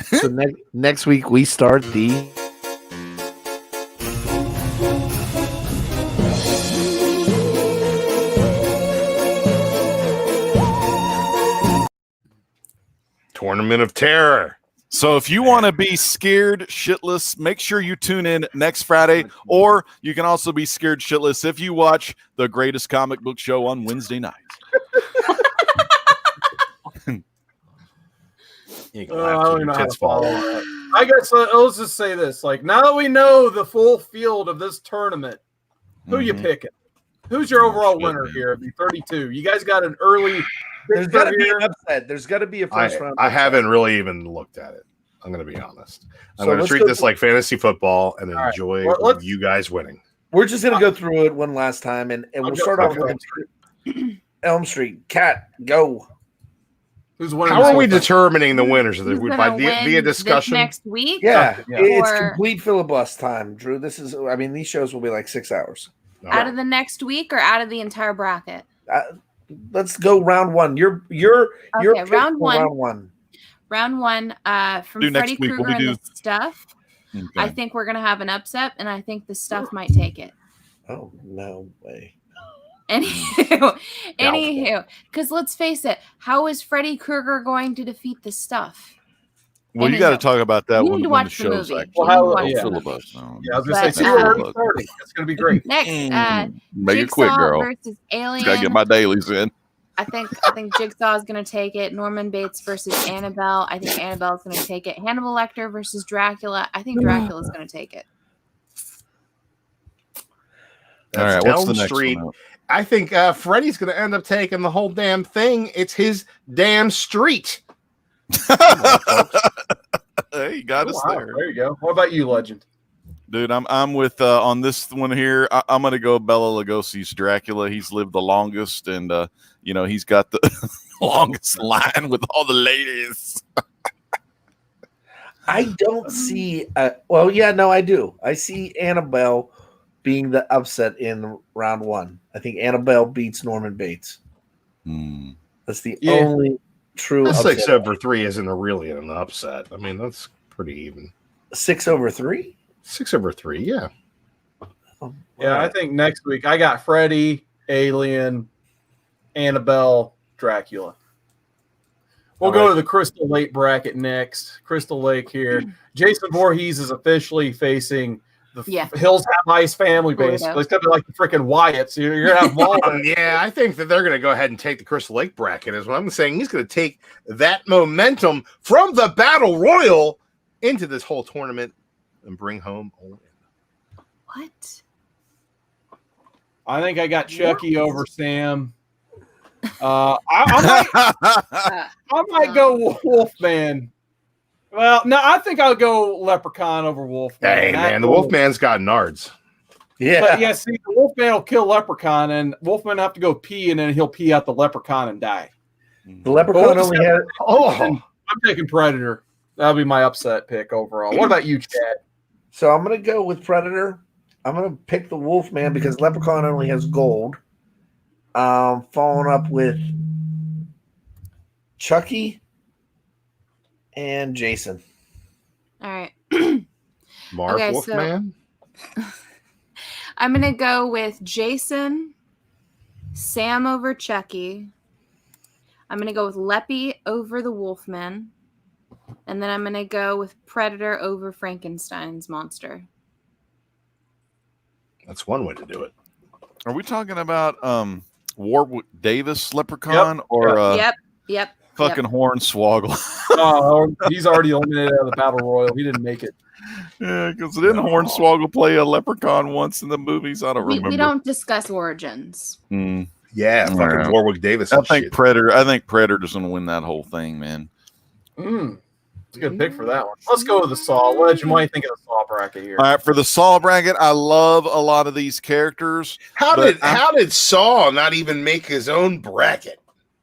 So next week we start the Tournament of Terror. So if you want to be scared shitless, make sure you tune in next Friday, or you can also be scared shitless if you watch the greatest comic book show on Wednesday night. You can laugh till your tits fall off. I guess let's just say this: like, now that we know the full field of this tournament, who you picking? Who's your overall winner here? It'd be 32. You guys got an early. There's got to be an upset. There's got to be a first round. I haven't really even looked at it. I'm going to be honest. I'm So going to let's treat go this through- like fantasy football and right. enjoy Well, you guys winning. We're just gonna go through it one last time, and we'll I'll start go off with Elm Street. Cat, go. Who's winning? How this are we whole thing? determining the winners of this? Who's By gonna via win discussion? this next week? Yeah, Yeah. it's Or- complete filibuster time, Drew. This is. I mean, these shows will be like 6 hours. Out of the next week or out of the entire bracket? Let's go round one. Your Okay, pick round for one. Round one. Round one, from Do next Freddy week. What Krueger we and the stuff. Okay. I think we're gonna have an upset, and I think the stuff might take it. Oh no way. Anywho, because let's face it, how is Freddy Krueger going to defeat the stuff? Well, you got to talk about that You when need to when the watch the show's movie. actually You need to watch yeah. the movie. filibuster. No. Yeah, I was gonna But, say, see, we're already uh, starting. It's gonna be great. Next, Make it Jigsaw quick, girl. versus Alien. Gotta get my dailies in. I think Jigsaw is going to take it. Norman Bates versus Annabelle. I think Annabelle is going to take it. Hannibal Lecter versus Dracula. I think Dracula is going to take it. All right, That's what's Elm the next Street. one? I think Freddy's going to end up taking the whole damn thing. It's his damn street. Hey, you got us Wow, there, there you go. What about you, Legend? dude. I'm with on this one here. I'm gonna go Bela Lugosi's Dracula. He's lived the longest, and he's got the longest line with all the ladies. I don't see. Well, yeah, no, I do. I see Annabelle being the upset in round one. I think Annabelle beats Norman Bates. That's the Yeah. only true The upset. 6/3 isn't really an upset. I mean, that's pretty even. 6/3. 6/3, yeah. Oh, Yeah, I think next week I got Freddy, Alien, Annabelle, Dracula. We'll All go right. to the Crystal Lake bracket next. Crystal Lake here. Jason Voorhees is officially facing the Yeah. Hills Have Ice family base. Weirdo. It's gonna be like the freaking Wyatts. You're gonna have them all. Yeah, I think that they're going to go ahead and take the Crystal Lake bracket. Is what I'm saying. He's going to take that momentum from the Battle Royal into this whole tournament and bring home. What? I think I got Chucky over Sam. I might go Wolfman. Well, no, I think I'll go Leprechaun over Wolfman. Hey, man, the Wolfman's got nards. Yeah. But yeah, see, the Wolfman will kill Leprechaun, and Wolfman will have to go pee, and then he'll pee out the Leprechaun and die. The Leprechaun Well, only had. Oh, I'm taking Predator. That'll be my upset pick overall. What about you, Chad? So I'm gonna go with Predator. I'm gonna pick the Wolfman because Leprechaun only has gold. Following up with Chucky and Jason. All right. Mark Okay, so- Wolfman. I'm going to go with Jason, Sam over Chucky. I'm going to go with Leppy over the Wolfman. And then I'm going to go with Predator over Frankenstein's monster. That's one way to do it. Are we talking about Warwick Davis Leprechaun or Yep. fucking Hornswoggle? Oh, he's already eliminated out of the Battle Royal. He didn't make it. Yeah, because didn't Hornswoggle play a leprechaun once in the movies? I don't remember. We don't discuss origins. Yeah, fucking Alright. Warwick Davis. I And think shit. Predator's gonna win that whole thing, man. It's a good pick for that one. Let's go to the Saw. Legend, what do you think of the Saw bracket here? All right, for the Saw bracket, I love a lot of these characters. How But did Saul not even make his own bracket?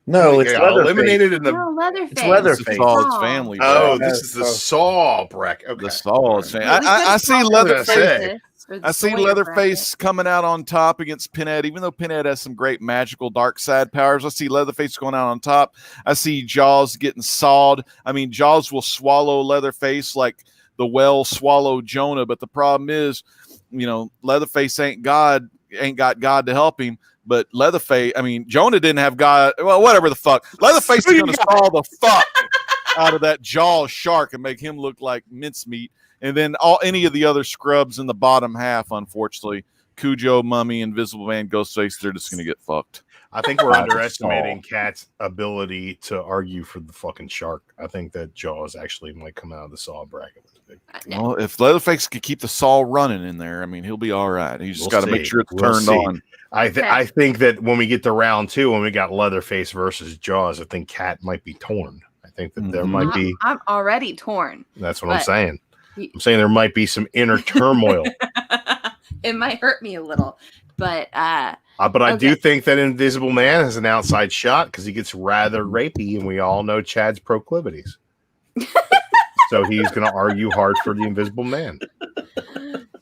No, it's He got Leatherface. eliminated in the. No, Leatherface. It's Leatherface. This is Saw's family. Oh, bracket. this is the Saw bracket. Okay. The Saw's family. Yeah, we I could see call it Leatherface. Leatherface for the I see Sawyer Leatherface coming out on top against Pinhead, even though Pinhead has some great magical dark side powers. I see Leatherface going out on top. I see Jaws getting sawed. I mean, Jaws will swallow Leatherface like the whale swallowed Jonah, but the problem is, Leatherface ain't got God to help him. But Leatherface, I mean, Jonah didn't have God. Well, whatever the fuck. Leatherface is going to saw the fuck out of that jaw shark and make him look like mincemeat. And then any of the other scrubs in the bottom half, unfortunately, Cujo, Mummy, Invisible Man, Ghostface, they're just going to get fucked. I think we're underestimating Cat's ability to argue for the fucking shark. I think that Jaws actually might come out of the Saw bracket. No. Well, if Leatherface could keep the Saw running in there, I mean, he'll be all right. He's just got to make sure it's turned on. I think that when we get to round 2, when we got Leatherface versus Jaws, I think Cat might be torn. I think that there might be. I'm already torn. That's what I'm saying. I'm saying there might be some inner turmoil. It might hurt me a little, but I do think that Invisible Man has an outside shot because he gets rather rapey, and we all know Chad's proclivities. So he's going to argue hard for the Invisible Man.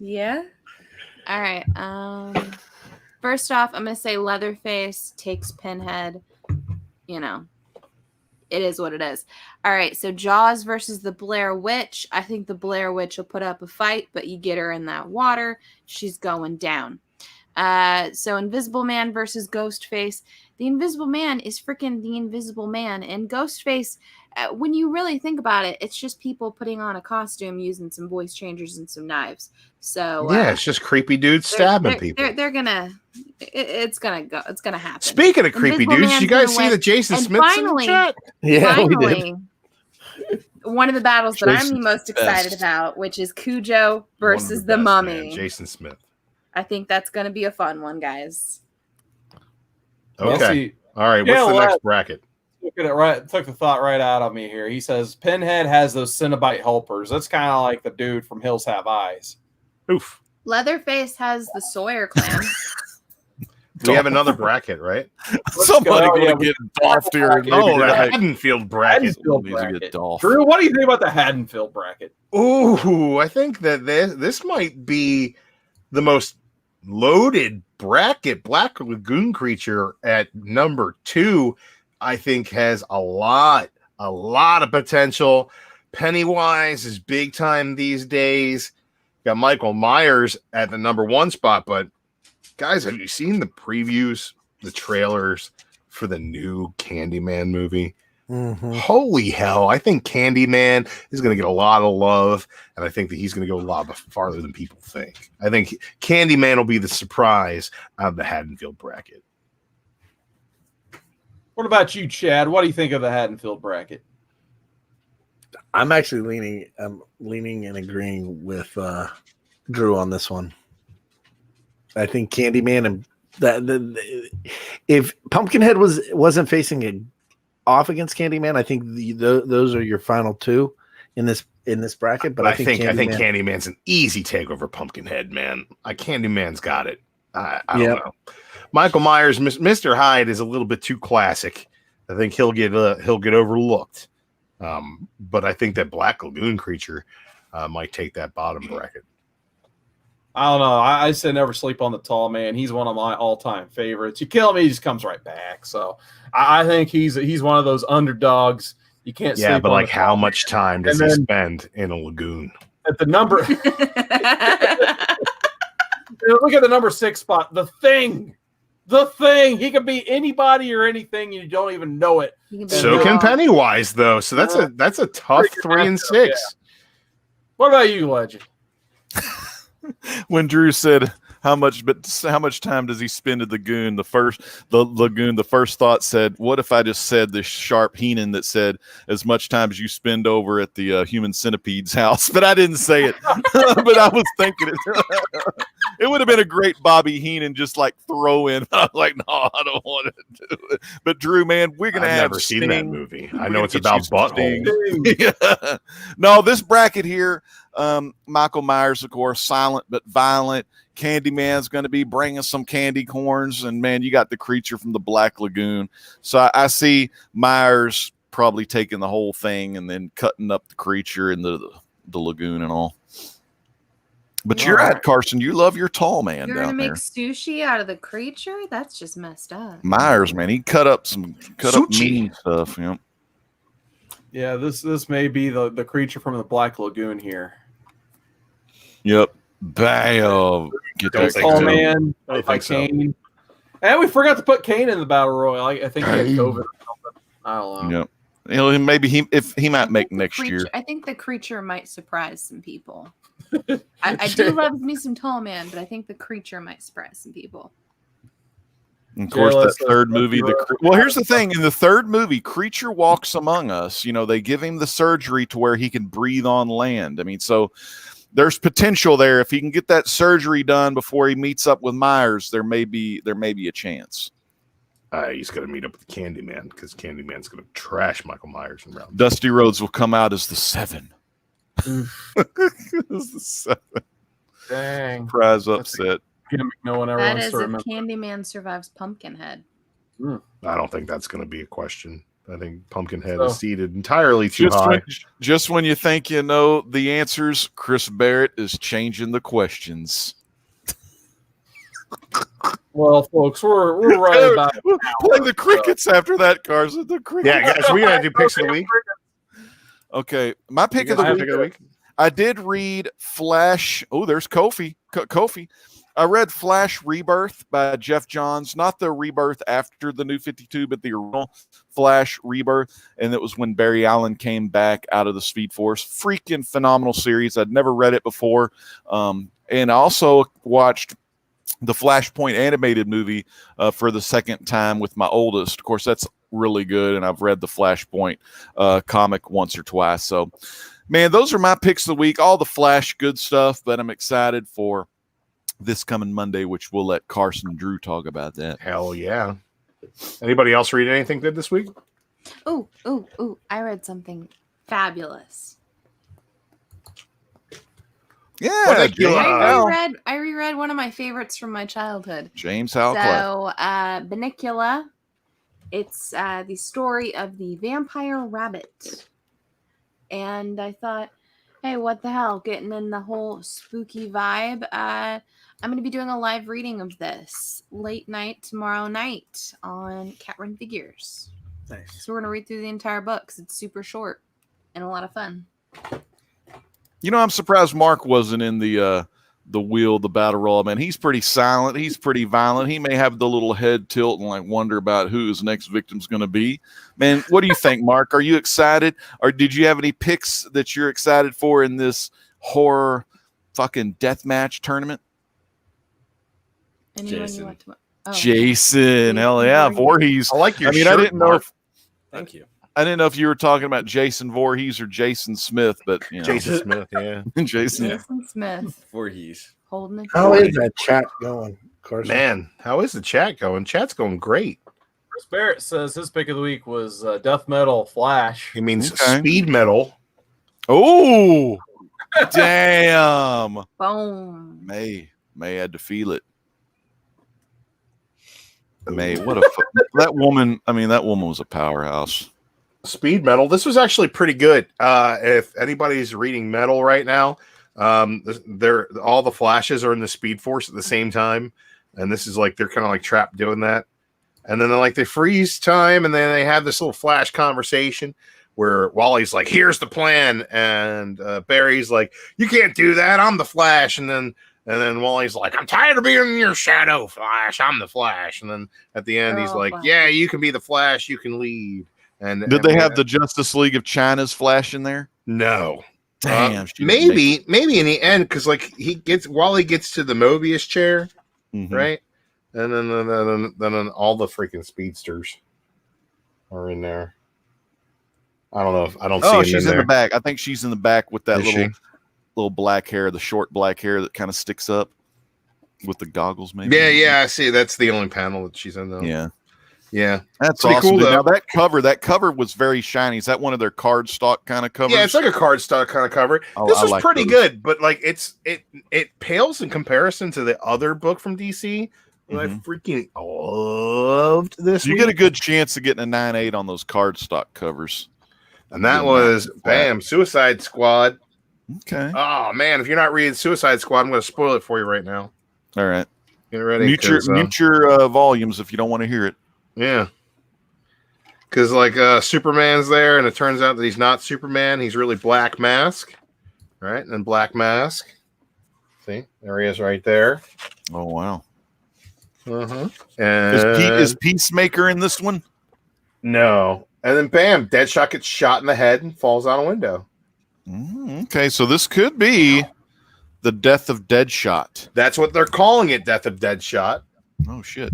Yeah. All right. First off, I'm going to say Leatherface takes Pinhead. You know, it is what it is. All right. So Jaws versus the Blair Witch. I think the Blair Witch will put up a fight, but you get her in that water, she's going down. So Invisible Man versus Ghostface. The Invisible Man is freaking the Invisible Man. And Ghostface, when you really think about it, it's just people putting on a costume using some voice changers and some knives. So yeah, it's just creepy dudes stabbing people. It's gonna happen. Speaking of creepy dudes, did you guys see the Jason Smith's in the chat? Yeah, we did. One of the battles that I'm the most excited about, which is Cujo versus the Mummy. Man, Jason Smith. I think that's going to be a fun one, guys. Okay. All right. What's the next bracket? Took the thought right out of me here. He says Pinhead has those Cenobite helpers. That's kind of like the dude from Hills Have Eyes. Oof. Leatherface has the Sawyer clan. We have another bracket, right? Somebody going to get Dolph here. Oh, the Haddonfield bracket. Drew, what do you think about the Haddonfield bracket? Ooh, I think that this might be the most loaded bracket. Black Lagoon creature at number 2, I think, has a lot of potential. Pennywise is big time these days. Got Michael Myers at the number 1 spot, but guys, have you seen the previews, the trailers for the new Candyman movie? Mm-hmm. Holy hell. I think Candyman is going to get a lot of love, and I think that he's going to go a lot farther than people think. I think Candyman will be the surprise out of the Haddonfield bracket. What about you, Chad? What do you think of the Haddonfield bracket? I'm actually leaning and agreeing with Drew on this one. I think Candyman and if Pumpkinhead wasn't facing it off against Candyman, I think those are your final 2 in this bracket. But I think Candyman's an easy take over Pumpkinhead, man. Candyman's got it. I don't know. Michael Myers, Mr. Hyde, is a little bit too classic. I think he'll get overlooked. But I think that Black Lagoon creature might take that bottom bracket. I don't know. I say never sleep on the tall man. He's one of my all-time favorites. You kill him, he just comes right back. So I think he's one of those underdogs. You can't sleep on. Yeah, but like how much time does he spend in a lagoon? At the number look at the number 6 spot. The Thing. He can be anybody or anything, and you don't even know it. So can Pennywise, though. So that's a tough 3 and 6. Yeah. What about you, Legend? When Drew said how much time does he spend at the lagoon? The first thought said, what if I just said this sharp Heenan that said as much time as you spend over at the human centipede's house? But I didn't say it. But I was thinking it. It would have been a great Bobby Heenan just like throw in. I was like, no, I don't want to do it. But Drew, man, we're gonna have never seen that movie. I know it's about butthole. Yeah. No, this bracket here. Michael Myers, of course, silent but violent. Candyman's going to be bringing some candy corns, and man, you got the creature from the Black Lagoon. So I see Myers probably taking the whole thing and then cutting up the creature in the lagoon and all. But you're right, Carson. You love your tall man. You're going to make sushi out of the creature? That's just messed up. Myers, man, he cut up mean stuff. You know? Yeah, this may be the creature from the Black Lagoon here. Yep. Bam. Get that tall man by Kane. And we forgot to put Kane in the battle royal. I think he had COVID or something. I don't know. Yep. maybe he might make next year. I think the creature might surprise some people. I do love me some Tall Man, but I think the creature might surprise some people. Of course, that third movie. Well, here's the thing: in the third movie, Creature walks among us. They give him the surgery to where he can breathe on land. I mean, so there's potential there. If he can get that surgery done before he meets up with Myers, there may be a chance. He's going to meet up with Candyman because Candyman's going to trash Michael Myers and Roundtable. Dusty Rhodes will come out as the 7. As the 7. Dang. Prize upset. Gimmick no one ever That wants is to if remember. Candyman survives Pumpkinhead. I don't think that's going to be a question. I think Pumpkinhead is seated entirely too just high. Just when you think you know the answers, Chris Barrett is changing the questions. Well, folks, we're right about play the crickets after that, Carson. The crickets. Yeah, guys, we got to do picks of the week. Okay, my pick of the week. I did read Flash. Oh, there's Kofi. Kofi. I read Flash Rebirth by Jeff Johns, not the Rebirth after the New 52, but the original Flash Rebirth. And it was when Barry Allen came back out of the Speed Force. Freaking phenomenal series. I'd never read it before. And I also watched the Flashpoint animated movie for the second time with my oldest. Of course, that's really good. And I've read the Flashpoint comic once or twice. So, man, those are my picks of the week. All the Flash good stuff, but I'm excited for this coming Monday, which we'll let Carson and Drew talk about that. Hell yeah. Anybody else read anything good this week? Oh, I read something fabulous. Yeah, I reread one of my favorites from my childhood. James Hal. So, Bunnicula. It's the story of the vampire rabbit. And I thought, hey, what the hell? Getting in the whole spooky vibe. I'm going to be doing a live reading of this late night tomorrow night on Cat Run Figures. Nice. So we're going to read through the entire book because it's super short and a lot of fun. I'm surprised Mark wasn't in the battle roll. Man, he's pretty silent. He's pretty violent. He may have the little head tilt and wonder about who his next victim's going to be. Man, what do you think, Mark? Are you excited? Or did you have any picks that you're excited for in this horror fucking deathmatch tournament? Jason. Jason, hell yeah, Voorhees. I like your shirt, I didn't know if Thank you. I didn't know if you were talking about Jason Voorhees or Jason Smith, but Jason Smith, yeah. Jason Smith. Voorhees. Holding it. How is that chat going, Carson? Man, how is the chat going? Chat's going great. Chris Barrett says his pick of the week was Death Metal Flash. He means speed metal. Oh, damn. Boom. May had to feel it. May, that woman. I mean, that woman was a powerhouse. Speed metal. This was actually pretty good. If anybody's reading metal right now, they're all the Flashes are in the Speed Force at the same time, and this is they're kind of trapped doing that. And then they freeze time, and then they have this little Flash conversation where Wally's like, "Here's the plan," and Barry's like, "You can't do that. I'm the Flash." And then Wally's like, "I'm tired of being in your shadow, Flash. I'm the Flash." And then at the end, he's like, "Yeah, you can be the Flash. You can lead." And did they have the Justice League of China's Flash in there? No. Damn. Maybe in the end, because Wally gets to the Mobius chair, right? And then all the freaking speedsters are in there. I don't know if I don't see. Oh, him she's in there. the back. I think she's in the back with that Is little black hair, the short black hair that kind of sticks up with the goggles, maybe. Yeah, I see. That's the only panel that she's in, though. Yeah. That's pretty awesome. cool, Dude. though. Now that cover was very shiny. Is that one of their cardstock kind of covers? Yeah, it's like a cardstock kind of cover. This was pretty good, but it pales in comparison to the other book from DC. I freaking loved this. You get a good chance of getting a 9.8 on those cardstock covers. And that was Suicide Squad. Okay. Oh man, if you're not reading Suicide Squad, I'm going to spoil it for you right now. All right. Get ready. Mute your volumes if you don't want to hear it. Yeah. Because Superman's there, and it turns out that he's not Superman. He's really Black Mask, right? And then Black Mask. See, there he is, right there. Oh wow. And Is Peacemaker in this one? No. And then bam, Deadshot gets shot in the head and falls out a window. Okay, so this could be the death of Deadshot. That's what they're calling it, Death of Deadshot. Oh shit.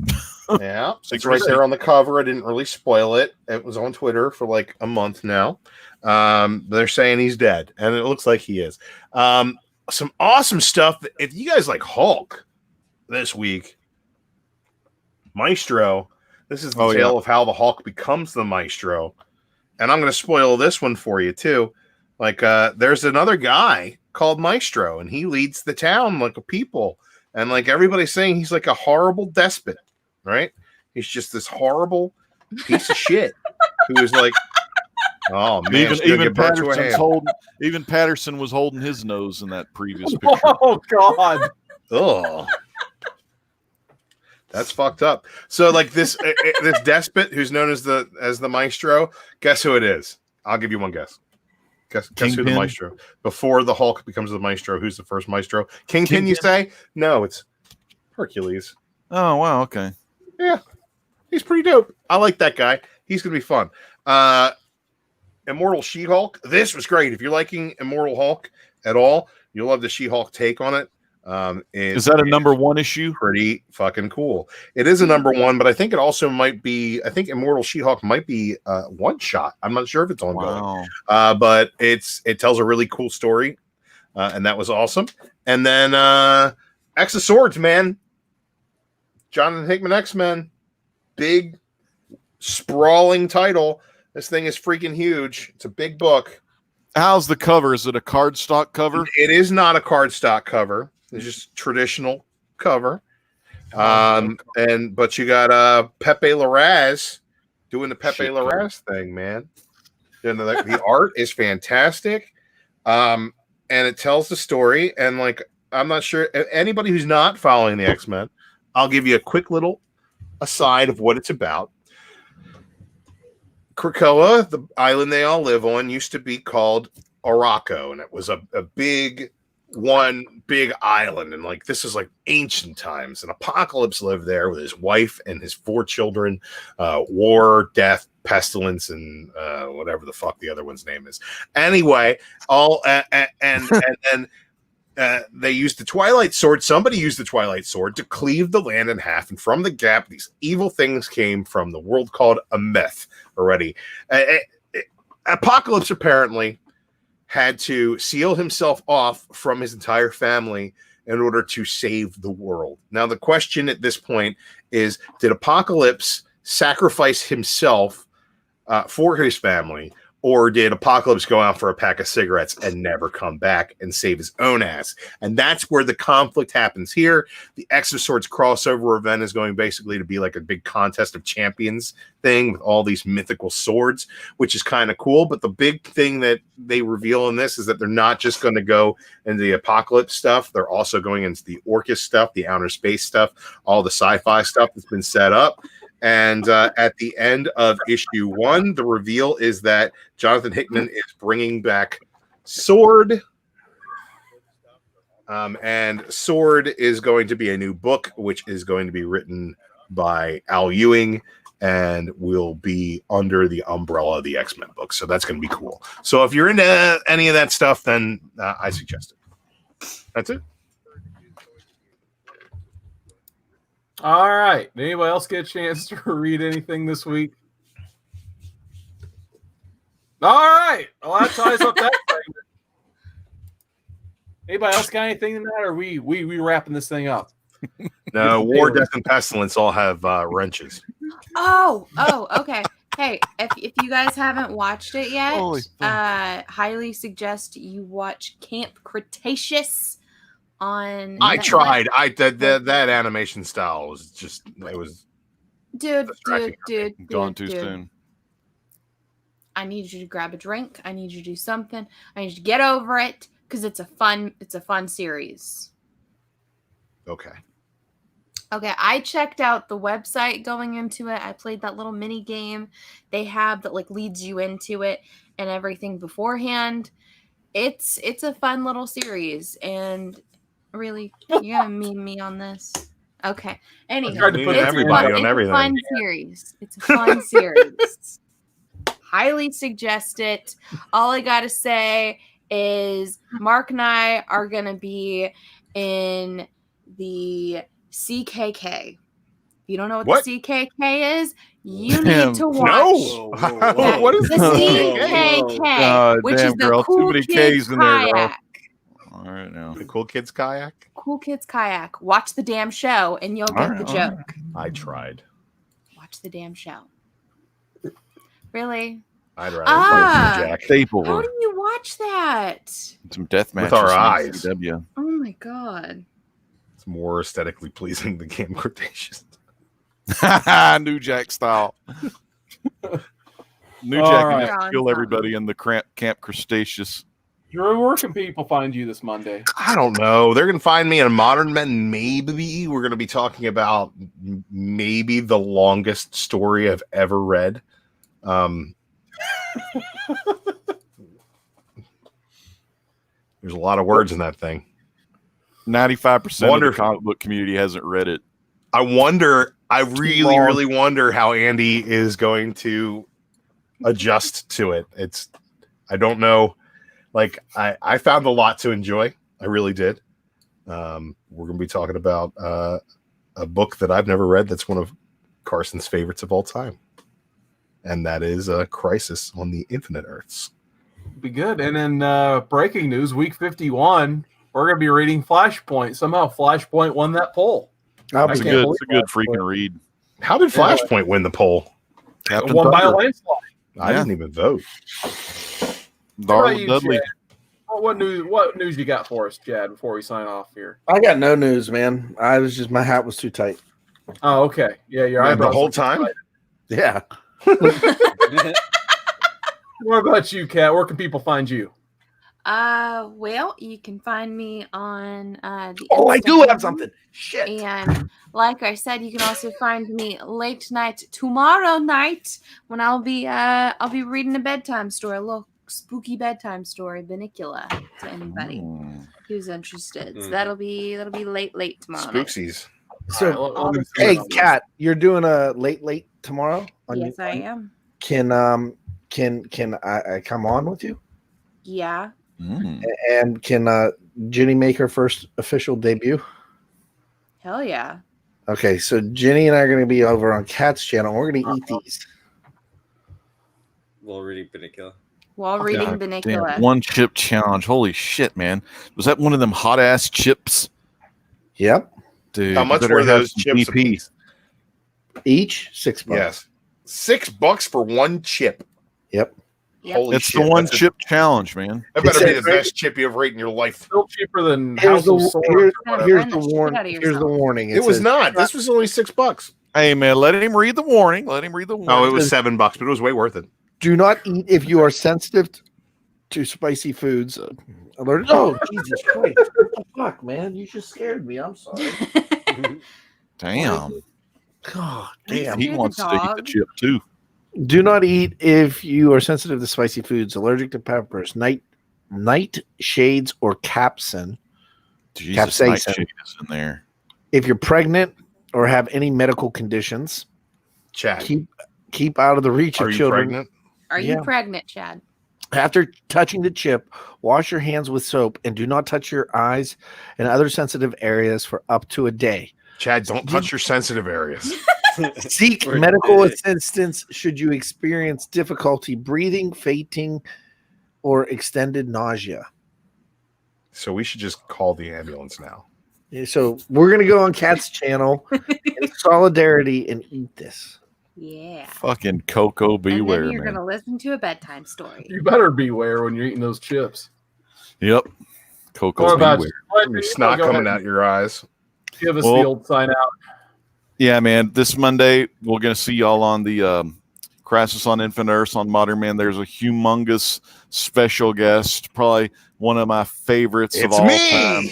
Yeah, it's right there on the cover. I didn't really spoil it. It was on Twitter for like a month now. They're saying he's dead, and it looks like he is. Some awesome stuff. If you guys like Hulk this week, Maestro, this is the tale of how the Hulk becomes the Maestro. And I'm going to spoil this one for you too. Like, there's another guy called Maestro, and he leads the town like a people. And like everybody's saying, he's like a horrible despot, right? He's just this horrible piece of shit who is like, oh man, even Patterson was holding his nose in that previous picture. Oh God. Oh, that's fucked up. So like this this despot who's known as the Maestro, guess who it is? I'll give you one guess. Guess who the Maestro before the Hulk becomes the Maestro? Who's the first Maestro? Kingpin, you say? No, it's Hercules. Oh wow, okay. Yeah, he's pretty dope. I like that guy. He's gonna be fun. Immortal She-Hulk. This was great. If you're liking Immortal Hulk at all, you'll love the She-Hulk take on it. Is that a number one issue? Pretty fucking cool. It is a number one, but I think it also might be. I think Immortal She-Hulk might be one shot. I'm not sure if it's ongoing. Wow. But it tells a really cool story, and that was awesome. And then X of Swords, man. Jonathan Hickman X-Men, big sprawling title. This thing is freaking huge. It's a big book. How's the cover? Is it a cardstock cover? It is not a cardstock cover. It's just traditional cover. But you got Pepe Larraz doing the Pepe Larraz thing, man. And the art is fantastic. And it tells the story. And like, I'm not sure anybody who's not following the X-Men, I'll give you a quick little aside of what it's about. Krakoa, the island they all live on, used to be called Araco, and it was a big island. And like this is like ancient times. And Apocalypse lived there with his wife and his 4 children. War, death, pestilence, and whatever the fuck the other one's name is. Anyway, and then they used the Twilight Sword. Somebody used the Twilight Sword to cleave the land in half. And from the gap, these evil things came from the world called Ameth already. Apocalypse apparently had to seal himself off from his entire family in order to save the world. Now, the question at this point is, did Apocalypse sacrifice himself for his family? Or did Apocalypse go out for a pack of cigarettes and never come back and save his own ass? And that's where the conflict happens here. The X of Swords crossover event is going basically to be like a big contest of champions thing with all these mythical swords, which is kind of cool. But the big thing that they reveal in this is that they're not just going to go into the Apocalypse stuff. They're also going into the Orcus stuff, the outer space stuff, all the sci-fi stuff that's been set up. And at the end of issue 1, the reveal is that Jonathan Hickman is bringing back Sword. And Sword is going to be a new book, which is going to be written by Al Ewing and will be under the umbrella of the X-Men book. So that's going to be cool. So if you're into any of that stuff, then I suggest it. That's it. All right. Anybody else get a chance to read anything this week? All right. Well, that ties up that segment. Anybody else got anything in that, or we wrapping this thing up? No, War, Death, and Pestilence all have wrenches. Oh, okay. Hey, if you guys haven't watched it yet, highly suggest you watch Camp Cretaceous. On I tried. That animation style was just dude. Gone too soon. I need you to grab a drink. I need you to do something. I need you to get over it because it's a fun series. Okay. I checked out the website going into it. I played that little mini game they have that like leads you into it and everything beforehand. It's a fun little series. And really, you're gonna meme me on this? Okay. Anyway, everybody on everything. Fun series. It's a fun series. highly suggest it. All I gotta say is Mark and I are gonna be in the CKK. If you don't know what the CKK is, you need to watch. No. What is the CKK? CKK, which is the girl, too Cool many Kids K's in there, girl. Kayak. All right now. The Cool Kids Kayak? Cool Kids Kayak. Watch the damn show and you'll get the joke. I tried. Watch the damn show. Really? I'd rather play Jack. Staple. How do you watch that? Some death matches With our on eyes. CW. Oh my god. It's more aesthetically pleasing than Game Cretaceous. New Jack style. New All Jack right. can just kill everybody in the Camp Cretaceous. Drew, where can people find you this Monday? I don't know. They're going to find me in Modern Men. Maybe we're going to be talking about maybe the longest story I've ever read. There's a lot of words in that thing. 95% of the comic book community hasn't read it. I wonder. I really wonder how Andy is going to adjust to it. I don't know. Like I found a lot to enjoy. I really did. We're going to be talking about a book that I've never read. That's one of Carson's favorites of all time. And that is Crisis on the Infinite Earths. Be good. And then breaking news, week 51, we're going to be reading Flashpoint. Somehow Flashpoint won that poll. It's a good freaking read. How did Flashpoint win the poll? Captain won by a Thunder. landslide. I didn't even vote. Darla Dudley. Chad? What news you got for us, Chad, before we sign off here? I got no news, man. My hat was too tight. Oh, okay. Yeah, your The eyebrows. whole time? Yeah. What about you, Kat? Where can people find you? Well, you can find me on the I do Instagram. have something. Shit. And like I said, you can also find me late night tomorrow night when I'll be reading a bedtime story, a little spooky bedtime story, Banicula, to anybody who's interested. So that'll be late tomorrow night. Spooksies. So, hey, Kat, you're doing a late tomorrow? Yes, I am. Can I come on with you? Yeah. And can Jenny make her first official debut? Hell yeah. Okay, so Jenny and I are going to be over on Kat's channel. We're going to eat these. While reading Banicula. While reading Banicula. Damn, one chip challenge. Holy shit, man. Was that one of them hot ass chips? Yep. Dude, How much were those chips? Each $6. Yes. $6 for one chip. Yep. Holy It's shit. the one chip challenge, man. That better be the best chip you ever ate in your life. Still cheaper than Here's House of Swords. here's the warning. Here's the warning. It was not. This was only $6. Hey, man, let him read the warning. Oh, it was $7, but it was way worth it. Do not eat if you are sensitive to spicy foods. Alert. Oh, Jesus Christ. What the fuck, man? You just scared me. I'm sorry. Damn. God damn. He wants to eat the chip, too. Do not eat if you are sensitive to spicy foods, allergic to peppers, nightshades, or capsaicin. Jesus, nightshade is in there. If you're pregnant or have any medical conditions, Chad, keep out of the reach of children. Pregnant? Are you pregnant, Chad? After touching the chip, wash your hands with soap and do not touch your eyes and other sensitive areas for up to a day. Chad, don't touch your sensitive areas. Seek medical assistance should you experience difficulty breathing, fainting, or extended nausea. So we should just call the ambulance now. So we're going to go on Kat's channel in solidarity and eat this. Yeah. Fucking Coco beware, and then you're man. going to listen to a bedtime story. You better beware when you're eating those chips. Yep. Coco What about beware. Snot coming out your eyes. Give us the old sign out. Yeah, man. This Monday, we're going to see y'all on the Crisis on Infinite Earths on Modern Man. There's a humongous special guest, probably one of my favorites of all time.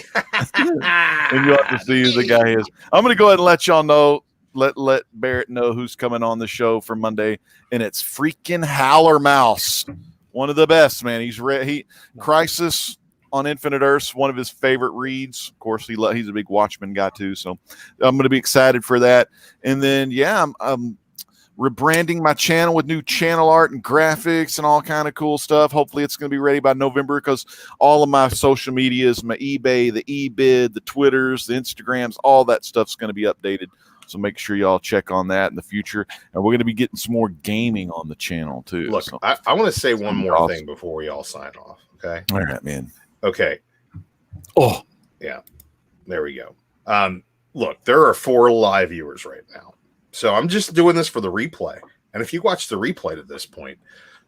And you'll have to see who the guy is. I'm going to go ahead and let y'all know, let Barrett know who's coming on the show for Monday, and it's freaking Howler Mouse. One of the best, man. He's Crisis on Infinite Earths, one of his favorite reads. Of course, he's a big Watchmen guy too, so I'm going to be excited for that. And then, rebranding my channel with new channel art and graphics and all kind of cool stuff. Hopefully it's going to be ready by November, because all of my social medias, my eBay, the eBid, the Twitters, the Instagrams, all that stuff's going to be updated. So make sure y'all check on that in the future. And we're going to be getting some more gaming on the channel too. Look, so, I want to say one more awesome. thing before we all sign off. Okay. All right, man. Okay. Oh, yeah. There we go. Look, there are 4 live viewers right now. So I'm just doing this for the replay. And if you watch the replay to this point,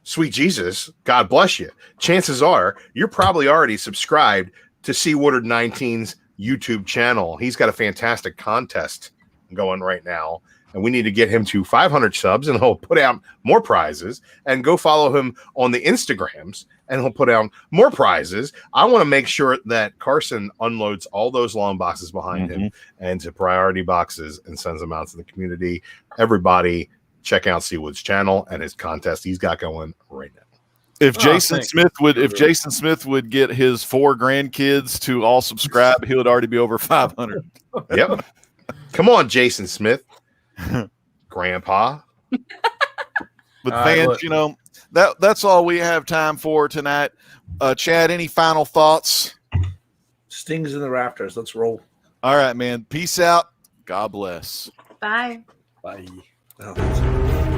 sweet Jesus, God bless you. Chances are you're probably already subscribed to C. Woodard 19's YouTube channel. He's got a fantastic contest going right now, and we need to get him to 500 subs, and he'll put out more prizes. And go follow him on the Instagrams, and he'll put out more prizes. I want to make sure that Carson unloads all those long boxes behind him into priority boxes and sends them out to the community. Everybody check out Seawood's channel and his contest he's got going right now. If Jason Smith would get his 4 grandkids to all subscribe, he would already be over 500. Yep. Come on, Jason Smith, Grandpa. But fans, you know, that's all we have time for tonight. Chad, any final thoughts? Stings in the rafters. Let's roll. All right, man. Peace out. God bless. Bye. Bye. Oh,